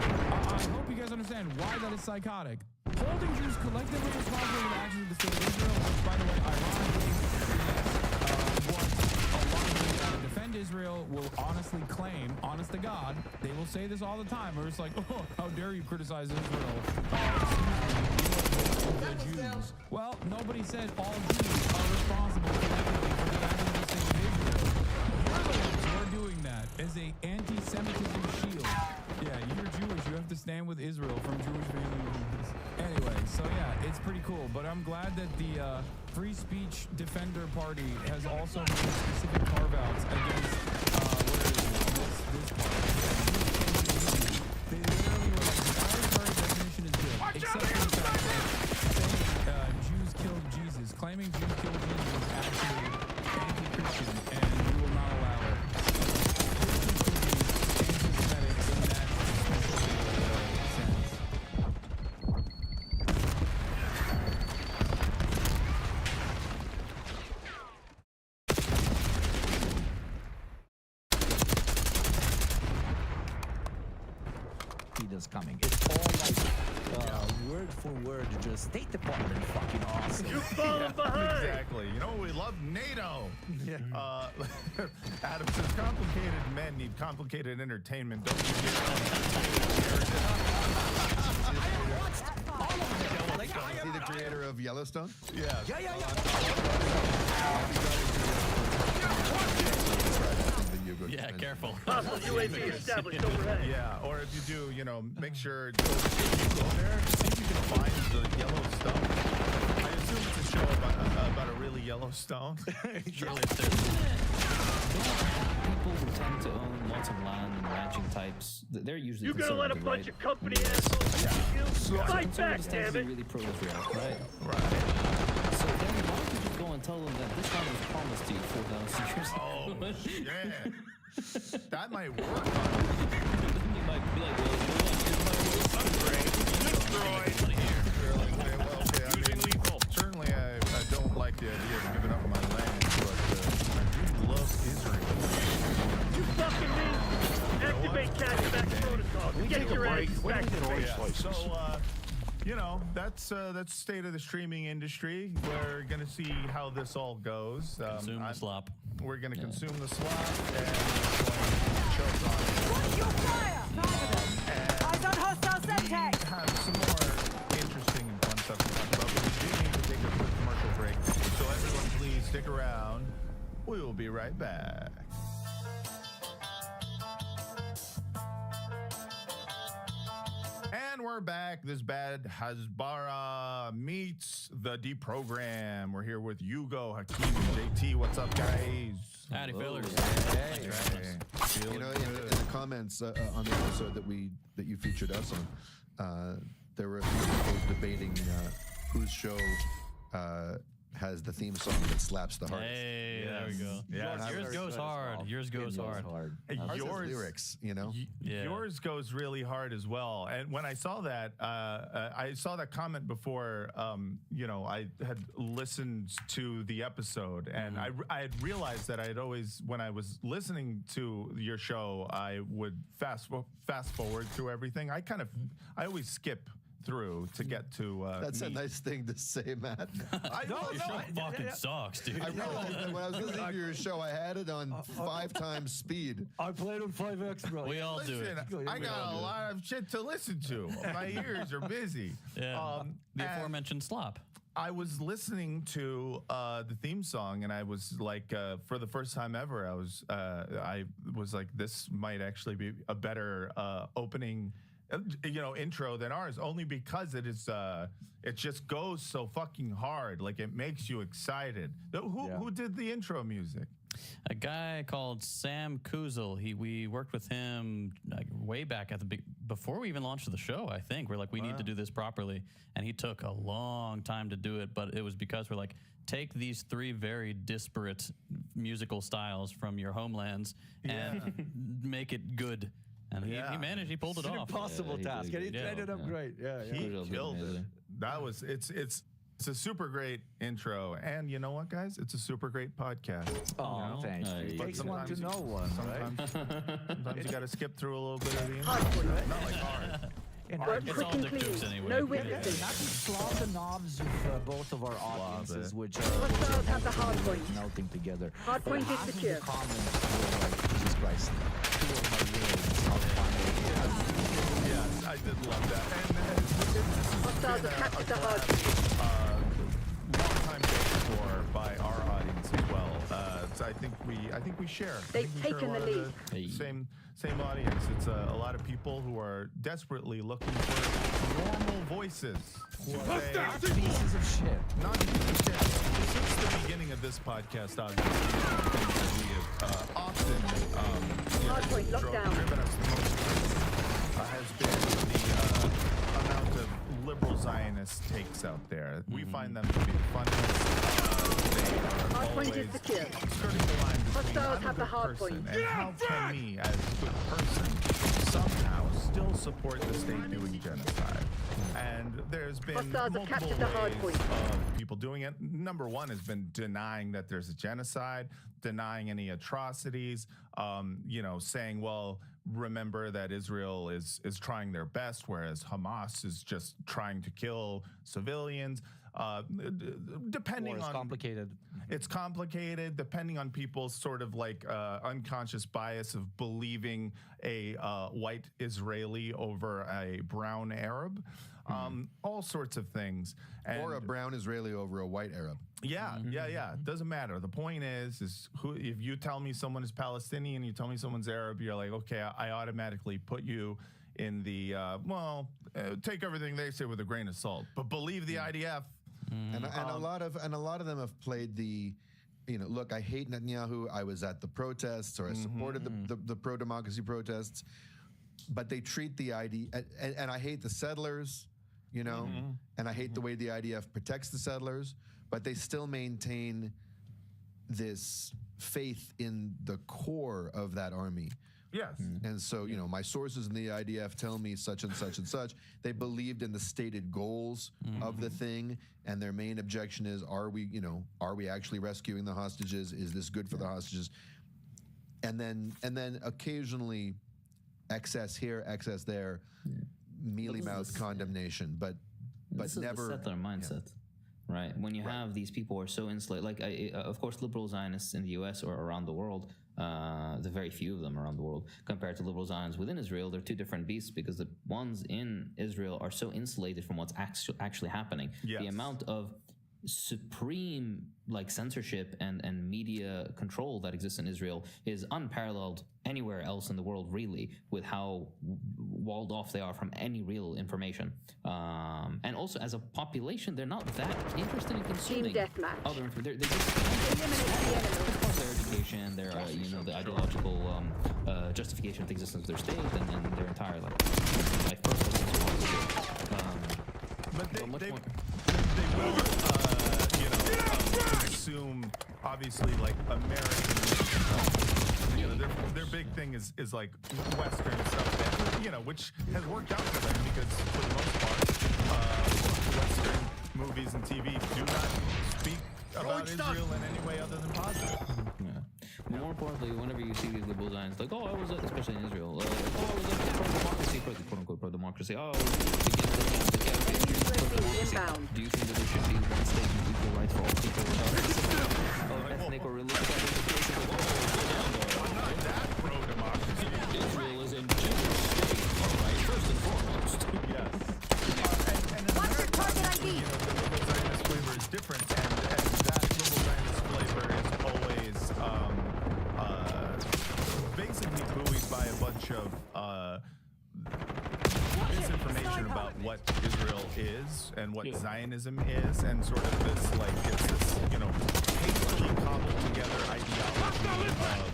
hope you guys understand why that is psychotic. Holding Jews collectively responsible for the actions of the state of Israel, which, by the way, ironically, is what a lot of people that defend Israel will honestly claim, honest to God, they will say this all the time, where it's like, oh, how dare you criticize Israel? The Jews. Well, nobody said all Jews are responsible collectively for the actions of the state of Israel. You're the ones who are doing that as a anti-Semitism shield. Yeah, you're Jewish. You have to stand with Israel from Jewish family members. Anyway, so yeah, it's pretty cool. But I'm glad that the Free Speech Defender Party has also made specific carve-outs against, this part. They literally were like, the arbitrary definition is good. Except for the fact that saying Jews killed Jesus, claiming Jews killed Jesus is actually anti-Christian, and we will not allow it. coming. It's all like word for word, just State Department fucking awesome. You've fallen behind. Exactly. You know, we love NATO. Adam says, complicated men need complicated entertainment. Don't you get Is he the creator of Yellowstone? Yeah. Yeah, careful. Hostile UAV established overhead. Yeah, or if you do, you know, make sure if you go there, see if you can find the Yellowstone. I assume it's a show about a really Yellowstone. Surely it's there. People who tend to own lots of land and ranching types, they're usually You're gonna let a bunch conservative, of company assholes kill you? Fight back, tend damn to be it! really proliferate, right? Right. So then why don't you just go and tell them that this land was promised to you 4,000 years ago? Yeah. That might work. You might be like, well, Certainly, I don't like the idea of giving up my land, but I do love Israel. You fucking me! Activate cashback protocol. Get your ass back to base. So, you know, that's state of the streaming industry. We're gonna see how this all goes. consume the slop. We're gonna consume the slop and we're going to choke on it. What's your fire? Eyes on hostile We Semtex. have some more interesting and fun stuff to talk about, but we do need to take a quick commercial break. So everyone, please stick around. We will be right back. And we're back. This bad Hasbara meets the deprogram. We're here with Hugo, Hakeem, and JT. What's up, guys? Howdy, fellas. You know, in the comments on the episode that you featured us on, there were a few people debating whose show has the theme song that slaps the hardest. Hey, there we go. Yeah, yours goes hard. Yours goes hard. Yours lyrics, you know. Yours goes really hard as well. And when I saw that comment before. You know, I had listened to the episode, and I had realized that I had always, when I was listening to your show, I would fast forward through everything. I always skip through to get to. That's a nice thing to say, Matt. Your show fucking sucks, dude. I realized that when I was listening to your show, I had it on 5 times speed. I played on 5X, bro. We all do it. I got a lot of shit to listen to. My ears are busy. Yeah. The aforementioned slop. I was listening to the theme song, and I was like, for the first time ever, I was like, this might actually be a better opening, intro than ours, only because it is. It just goes so fucking hard, like it makes you excited. Who did the intro music? A guy called Sam Kuzel. We worked with him like way back at before we even launched the show. I think we're like, we need to do this properly, and he took a long time to do it. But it was because we're like, take these 3 very disparate musical styles from your homelands and make it good. And he managed. He pulled it off. Impossible task. And he ended up great. He killed it. That was it's a super great intro, and you know what, guys? It's a super great podcast. Oh, thanks. It takes one to know one, right? Sometimes you got to skip through a little bit of the intro. Not like hard. It's all Dick Dukes anyway. No witnesses. Not to slaughter the knobs of both of our audiences, which are Hostiles have the hard point. melting together. Hard point is secure. Comments were like, Jesus Christ. Yes, I did love that. Hostiles have captured the hard Long time waited for by our audience as well. So I think we share. They've taken the lead. Same audience. It's a lot of people who are desperately looking for normal voices. Not pieces of shit. Not pieces of shit. Since the beginning of this podcast, obviously, we have often Hardpoint lockdown. driven us the most has been the amount of liberal Zionist takes out there. We find them to be the funniest. They are Hardpoint is always secure. skirting the line between Hostiles I'm a have the good hard person, point. and how can me, as a good person, somehow still support the state doing genocide? And there's been Hostiles have multiple captured the hard ways point. of people doing it. Number one has been denying that there's a genocide, denying any atrocities, saying, well, remember that Israel is trying their best, whereas Hamas is just trying to kill civilians. Depending on complicated. It's complicated depending on people's sort of like unconscious bias of believing a white Israeli over a brown Arab, all sorts of things, or a brown Israeli over a white Arab. Yeah, yeah. It doesn't matter. The point is who, if you tell me someone is Palestinian, you tell me someone's Arab, you're like, okay, I automatically put you in the take everything they say with a grain of salt, but believe the IDF. And a lot of them have played the, look, I hate Netanyahu. I was at the protests, or I supported the pro-democracy protests, but they treat the IDF, and I hate the settlers, and I hate the way the IDF protects the settlers, but they still maintain this faith in the core of that army. Yes. And so, my sources in the IDF tell me such and such and such. They believed in the stated goals of the thing, and their main objection is, are we actually rescuing the hostages? Is this good for the hostages? And then occasionally excess here, excess there, mealy-mouthed condemnation, but this never is the settler mindset. Right. When you have these people who are so enslaved, like of course, liberal Zionists in the US or around the world, the very few of them around the world, compared to liberal Zionists within Israel, they're two different beasts, because the ones in Israel are so insulated from what's actually happening. Yes. The amount of supreme censorship and media control that exists in Israel is unparalleled anywhere else in the world, really, with how walled off they are from any real information. And also, as a population, they're not that interested in consuming other information. They're just their education, their the ideological justification of the existence of their state, and their entire life purpose. But they will, assume, obviously, like American, their big thing is like Western stuff, that, which has worked out for them, because for the most part, Western movies and TV do not speak about Israel in any way other than positive. More importantly, whenever you see these liberal Zionists, like, I was especially in Israel, I was pro-democracy, quote-unquote pro-democracy, do you think that there should be one state with equal rights for all people regardless of ethnic or religious identification? I'm not that pro-democracy. Israel is a Jewish state, all right, first and foremost. Yes. And in America, the liberal Zionist flavor is different, and that liberal Zionist flavor is always basically buoyed by a bunch of misinformation about what Israel is and what Zionism is, and sort of this, it's this, hastily cobbled together ideology of,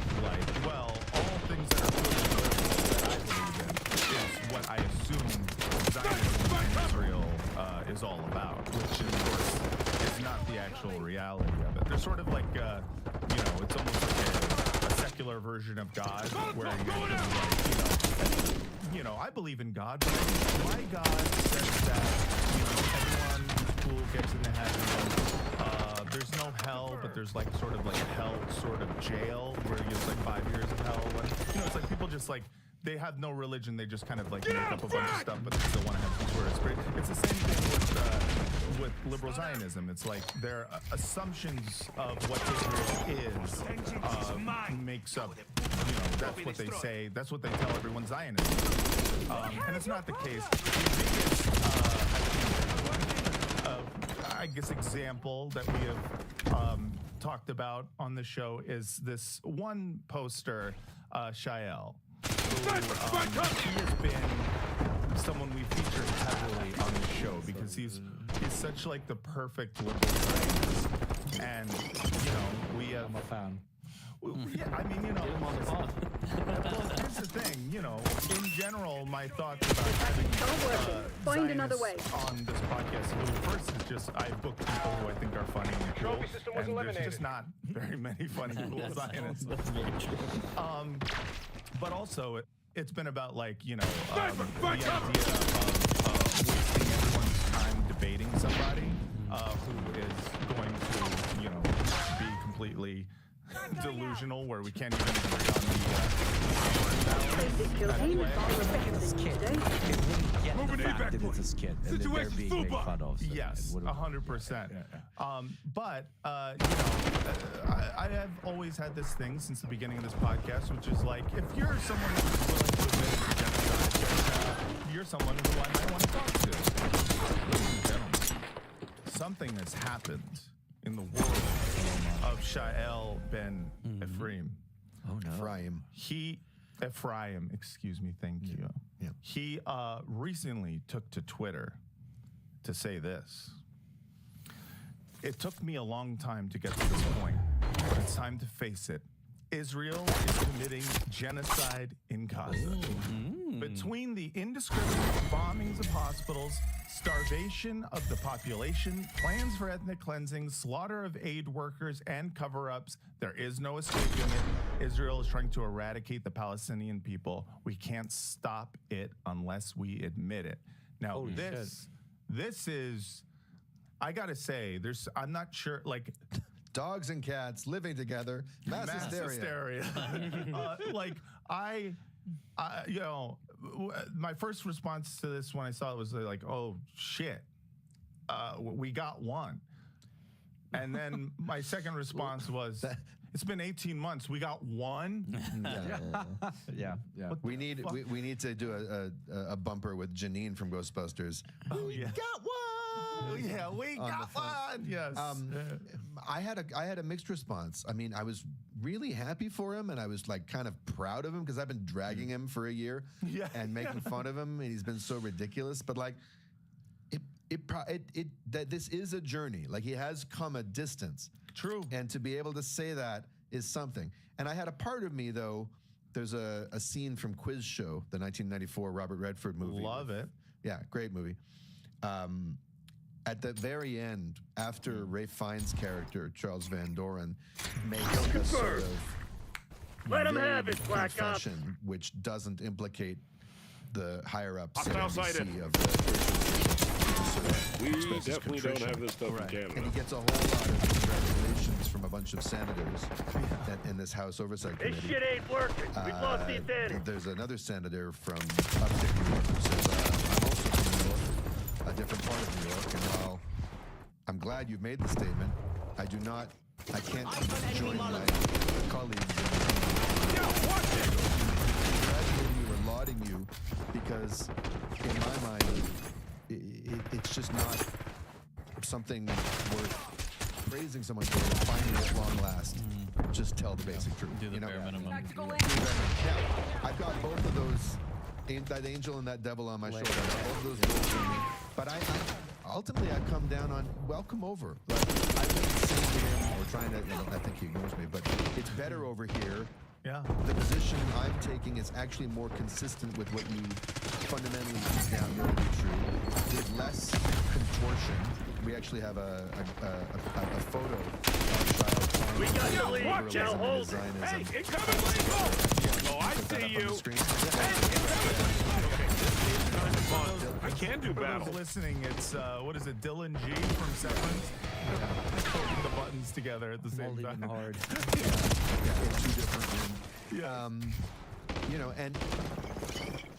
all things that are good that I believe in is what I assume Zionism in Israel is all about, which, of course, is not the actual reality of it. They're sort of like, it's almost like a secular version of God, where I believe in God, but my God says that, everyone who gets into heaven, there's no hell, but there's sort of hell sort of jail, where you get 5 years of hell. And, it's like people just they have no religion, they just kind of make up a bunch of stuff, but they still want to have some sort of spirit. It's the same thing with liberal Zionism. It's like their assumptions of what Israel is makes up, that's what they say, that's what they tell everyone Zionism. And it's not the case. The biggest, example that we have talked about on the show is this one poster, Shael. Who, he has been someone we featured heavily on the show, because he's such the perfect liberal Zionist, and we have. I'm a fan. Yeah, I mean, well, here's the thing, in general, my thoughts about having Find another way on this podcast. First is just I book people who I think are funny and cool, and there's just not very many funny cool Zionists. But also, it's been about the idea of wasting everyone's time debating somebody who is going to, be completely delusional where we can't even agree on Yes, 100%. But I have always had this thing since the beginning of this podcast, which is like, if you're someone who's willing to admit to genocide, you're someone who I might want to talk to. Ladies and gentlemen, something has happened in the world of Shael Ben Ephraim. Oh no. Ephraim, excuse me, thank you. Yeah. He recently took to Twitter to say this. It took me a long time to get to this point, but it's time to face it. Israel is committing genocide in Gaza. Between the indiscriminate bombings of hospitals, starvation of the population, plans for ethnic cleansing, slaughter of aid workers, and cover-ups, there is no escaping it. Israel is trying to eradicate the Palestinian people. We can't stop it unless we admit it. Now, this is, I gotta say, I'm not sure, like, dogs and cats living together, mass hysteria. My first response to this when I saw it was like, oh shit, we got one. And then my second response was, it's been 18 months, we got one. Yeah. We need to do a bumper with Janine from Ghostbusters. Oh yeah, got one. Yeah, we got one. Yes. I had a mixed response. I mean, I was really happy for him, and I was like kind of proud of him because I've been dragging him for a year and making fun of him, and he's been so ridiculous. But like, that this is a journey. Like, he has come a distance. True. And to be able to say that is something. And I had a part of me though. There's a scene from Quiz Show, the 1994 Robert Redford movie. Love it. Yeah, great movie. At the very end, after Ralph Fiennes' character, Charles Van Doren, makes a sort of Let him have it, Black Ops. confession, which doesn't implicate the higher-ups at Hostile NBC sighted. of the We definitely don't have this stuff in Canada. And he gets a whole lot of congratulations from a bunch of senators in this House Oversight This Committee. shit ain't working. We've lost the advantage. There's another senator from upstate New York who says, I'm also from New York, a different part of New York, and while I'm glad you've made the statement, I can't join my colleagues in congratulating you or lauding you, because in my mind, it's just not something worth praising someone for. Finally, at long last, just tell the basic truth. Do the bare minimum. Yeah, I've got both of those, that angel and that devil on my shoulder. Both of those roles in me. But I ultimately I come down on welcome over. Like, I've been saying to him or trying to, I think he ignores me, but it's better over here. Yeah. The position I'm taking is actually more consistent with what you fundamentally deep down know to be true. With less contortion. We actually have a photo of Child. We got the lead, Joe. Hold it. Hey, incoming label! Oh, I see you. I can do For battle. those listening, it's what is it, Dylan G from Severance? Putting the buttons together at the same time. Hard. In two different rooms. And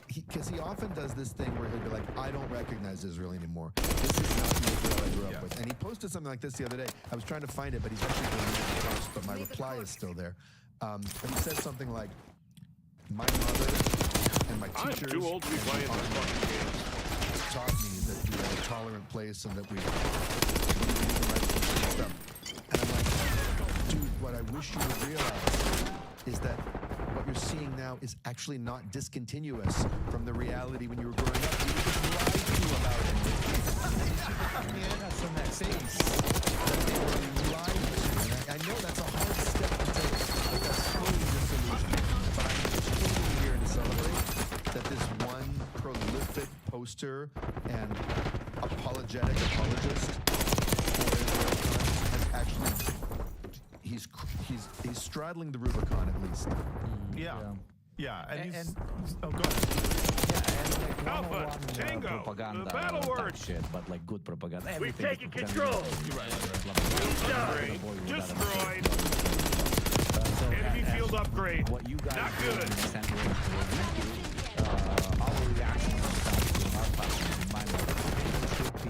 because he often does this thing where he'll be like, I don't recognize Israel anymore. This is not the Israel I grew up with. And he posted something like this the other day. I was trying to find it, but he's actually deleted the post, but my reply is still there. And he said something like, my mother and my teachers I'm too old to be playing this fucking game. taught me that we are a tolerant place and that we believe in the right stuff. And I'm like, dude, what I wish you would realize is that what you're seeing now is actually not discontinuous from the reality when you were growing up. You were just lied to about it. That's some face. They were lied to. I know that's a hard step to take. Like, that's totally disillusioned. But I'm just totally here to celebrate that this one prolific poster and apologetic apologist for Israel Times has actually he's straddling the Rubicon at least. Yeah, and he's go ahead. Alpha, Tango, propaganda, the battle type words. shit, but like good propaganda. We've Everything is taken propaganda. control. Destroyed. Enemy field upgrade. What you guys Not do good. in the center of what we do, our reaction on our platform, in my mind, should be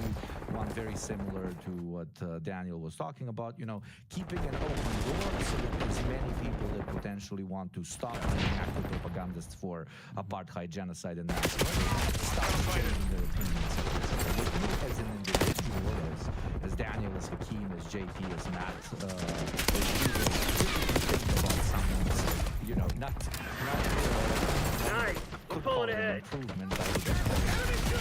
one very similar to what Daniel was talking about. You know, keeping an open door so that there's many people that potentially want to stop being active propagandists for apartheid, genocide, and that. Stop changing their opinions. With me as an individual, as Daniel, as Hakeem, as JP, as Matt, as you think about someone's, you know, not Nice. I'm pulling ahead. improvement. I would just say no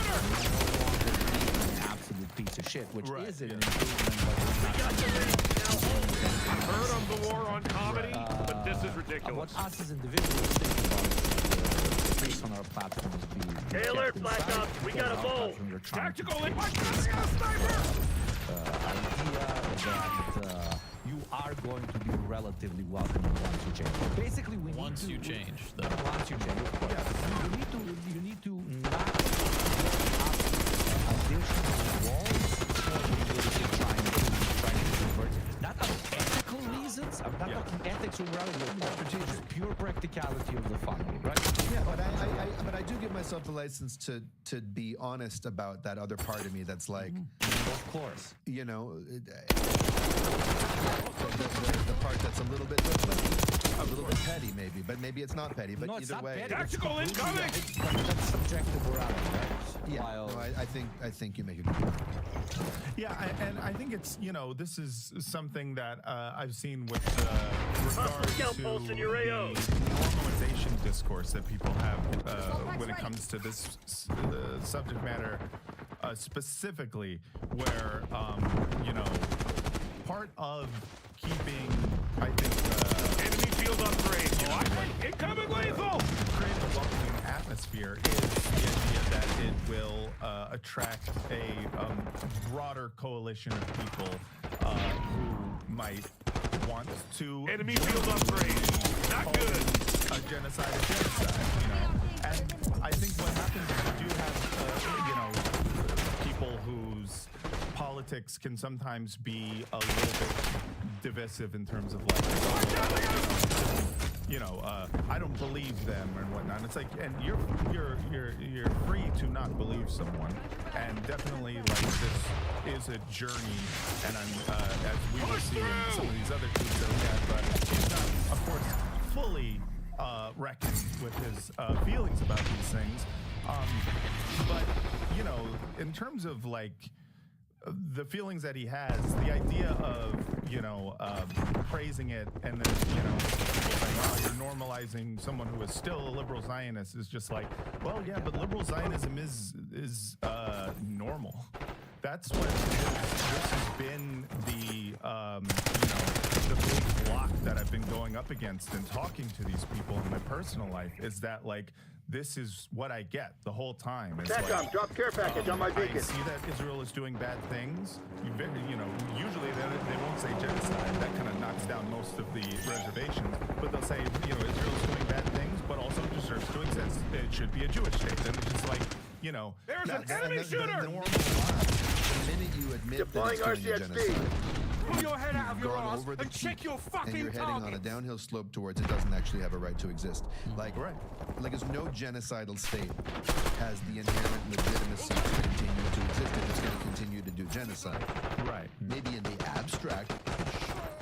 longer being an absolute piece of shit, which is an improvement, but it's not I've heard of the war on comedy, but this is ridiculous. what us as individuals think about is space on our platforms be Hey, kept alert, inside, Black Ops, we because got a our bolt. platforms are trying to Tactical create impact. idea that you are going to be relatively welcome once you change. Basically, we need Once to, you change, though. Once you change, of course. You need to not additional walls for the trying to convert. Not out of ethical reasons. I'm not talking ethics or morality. Just pure practicality of the funnel, right? Yeah, but I do give myself the license to be honest about that other part of me that's like, of course, you know, the part that's a little bit petty, maybe, but maybe it's not petty. But No, it's either not way, petty. Tactical incoming. That's subjective morality, right? yeah, While- no, I think you make a good point. Yeah, and I think it's, you know, this is something that I've seen with regard Scout to pulse in your the AO. normalization discourse that people have when it comes to this subject matter, specifically, where, you know, part of keeping, I think, Enemy field upgrade. Incoming lethal. creating a welcoming atmosphere is the idea that it will attract a broader coalition of people who might want to Enemy field upgrade. Not good. a genocide, you know. And I think what happens is you do have, you know, people whose politics can sometimes be a little bit divisive in terms of like, you know, I don't believe them and whatnot. It's like, and you're free to not believe someone, and definitely like this is a journey. And I'm as we will see in some of these other tweets that we had, but he's not, of course, fully reckon with his feelings about these things. But you know, in terms of like the feelings that he has, the idea of, you know, praising it and then, you know, saying, wow, you're normalizing someone who is still a liberal Zionist is just like, well, yeah, but liberal Zionism is normal. That's what this has been the, you know, the big block that I've been going up against and talking to these people in my personal life is that, like, this is what I get the whole time. It's Back like, up, drop care package on my beacon. I see that Israel is doing bad things. You know, usually they won't say genocide. That kind of knocks down most of the reservations. But they'll say, you know, Israel's doing bad things, but also deserves to exist. It should be a Jewish state. Then it's just like, you know, There's an enemy shooter. The minute you admit that Deploying it's doing a RCXD. genocide, Pull your head out of your gone ass over the and check peak, your and fucking you're heading on a targets. downhill slope towards it doesn't actually have a right to exist. Like, there's no genocidal state has the inherent legitimacy to continue to exist if it's going to continue to do genocide. Right. Maybe in the abstract,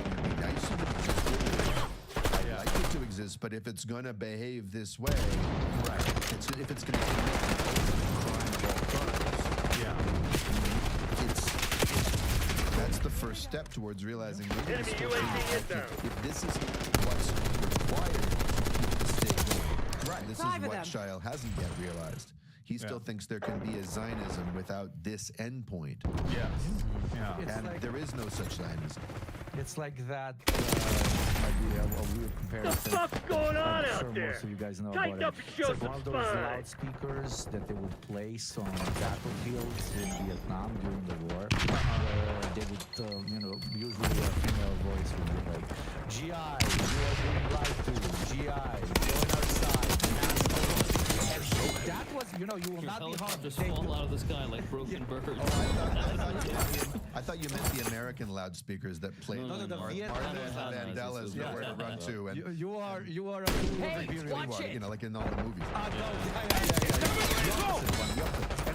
it'd be nice if it existed. I'd like it to exist, but if it's going to behave this way, if it's going to commit the crime of all crimes, that's the first step towards realizing maybe Enemy UAV inbound. if this is what's required to keep the state going. This is what Shail hasn't yet realized. He still thinks there can be a Zionism without this endpoint. Yes. Yeah. And there is no such Zionism. It's like that idea of a weird comparison. The fuck's going on I'm out sure there? most of you guys know Tighten about up it. and show It's like one of some those spine. loudspeakers that they would place on battlefields in Vietnam during the war, where they would, you know, usually a female voice would be like, GI, you are being lied to. GI, join our side. And that was, you know, you will not be harmed. Just fall out of the sky like broken birds. I thought you meant the American loudspeakers that played No, the Vietnam Mandela's Nowhere to Run To. And you are a tool of imperial. watch it. You know, like in all the movies. And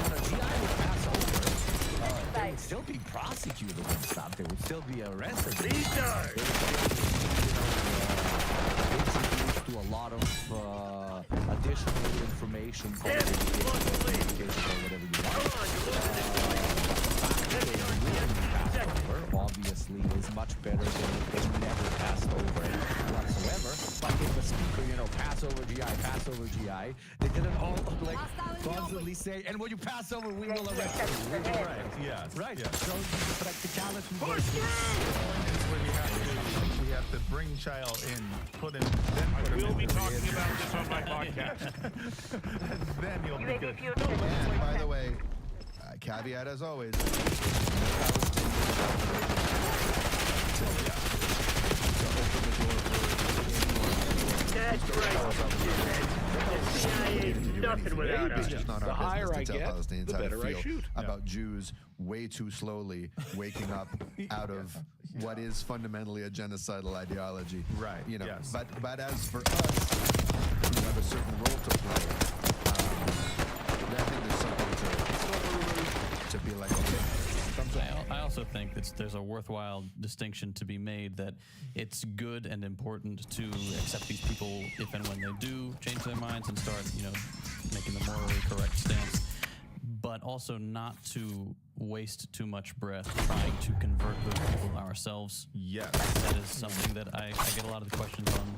when a GI would pass over, they would still be prosecuted and stuff. They would still be arrested. Introduced to a lot of additional information. Obviously is much better than if they never passed over it whatsoever. Like if the speaker, pass over GI, they didn't all like constantly say, and when you pass over, we will arrest you. Right. Yes. Right. Yes. So the practicality. Push through! It's when we have to bring child in, put him, then put him We'll be into talking the about this on my podcast. then you'll be good. And by the way, caveat as always. That's right. The CIA is nothing without us. It's just not The our higher business to I tell get, Palestinians the how to better I feel shoot. about Jews way too slowly waking up out of what is fundamentally a genocidal ideology. Right. Yes. But as for us, who have a certain role to play, I think there's something to be like, okay. I also think there's a worthwhile distinction to be made that it's good and important to accept these people if and when they do change their minds and start, making the morally correct stance, but also not to waste too much breath trying to convert those people ourselves. Yes. That is something that I get a lot of the questions on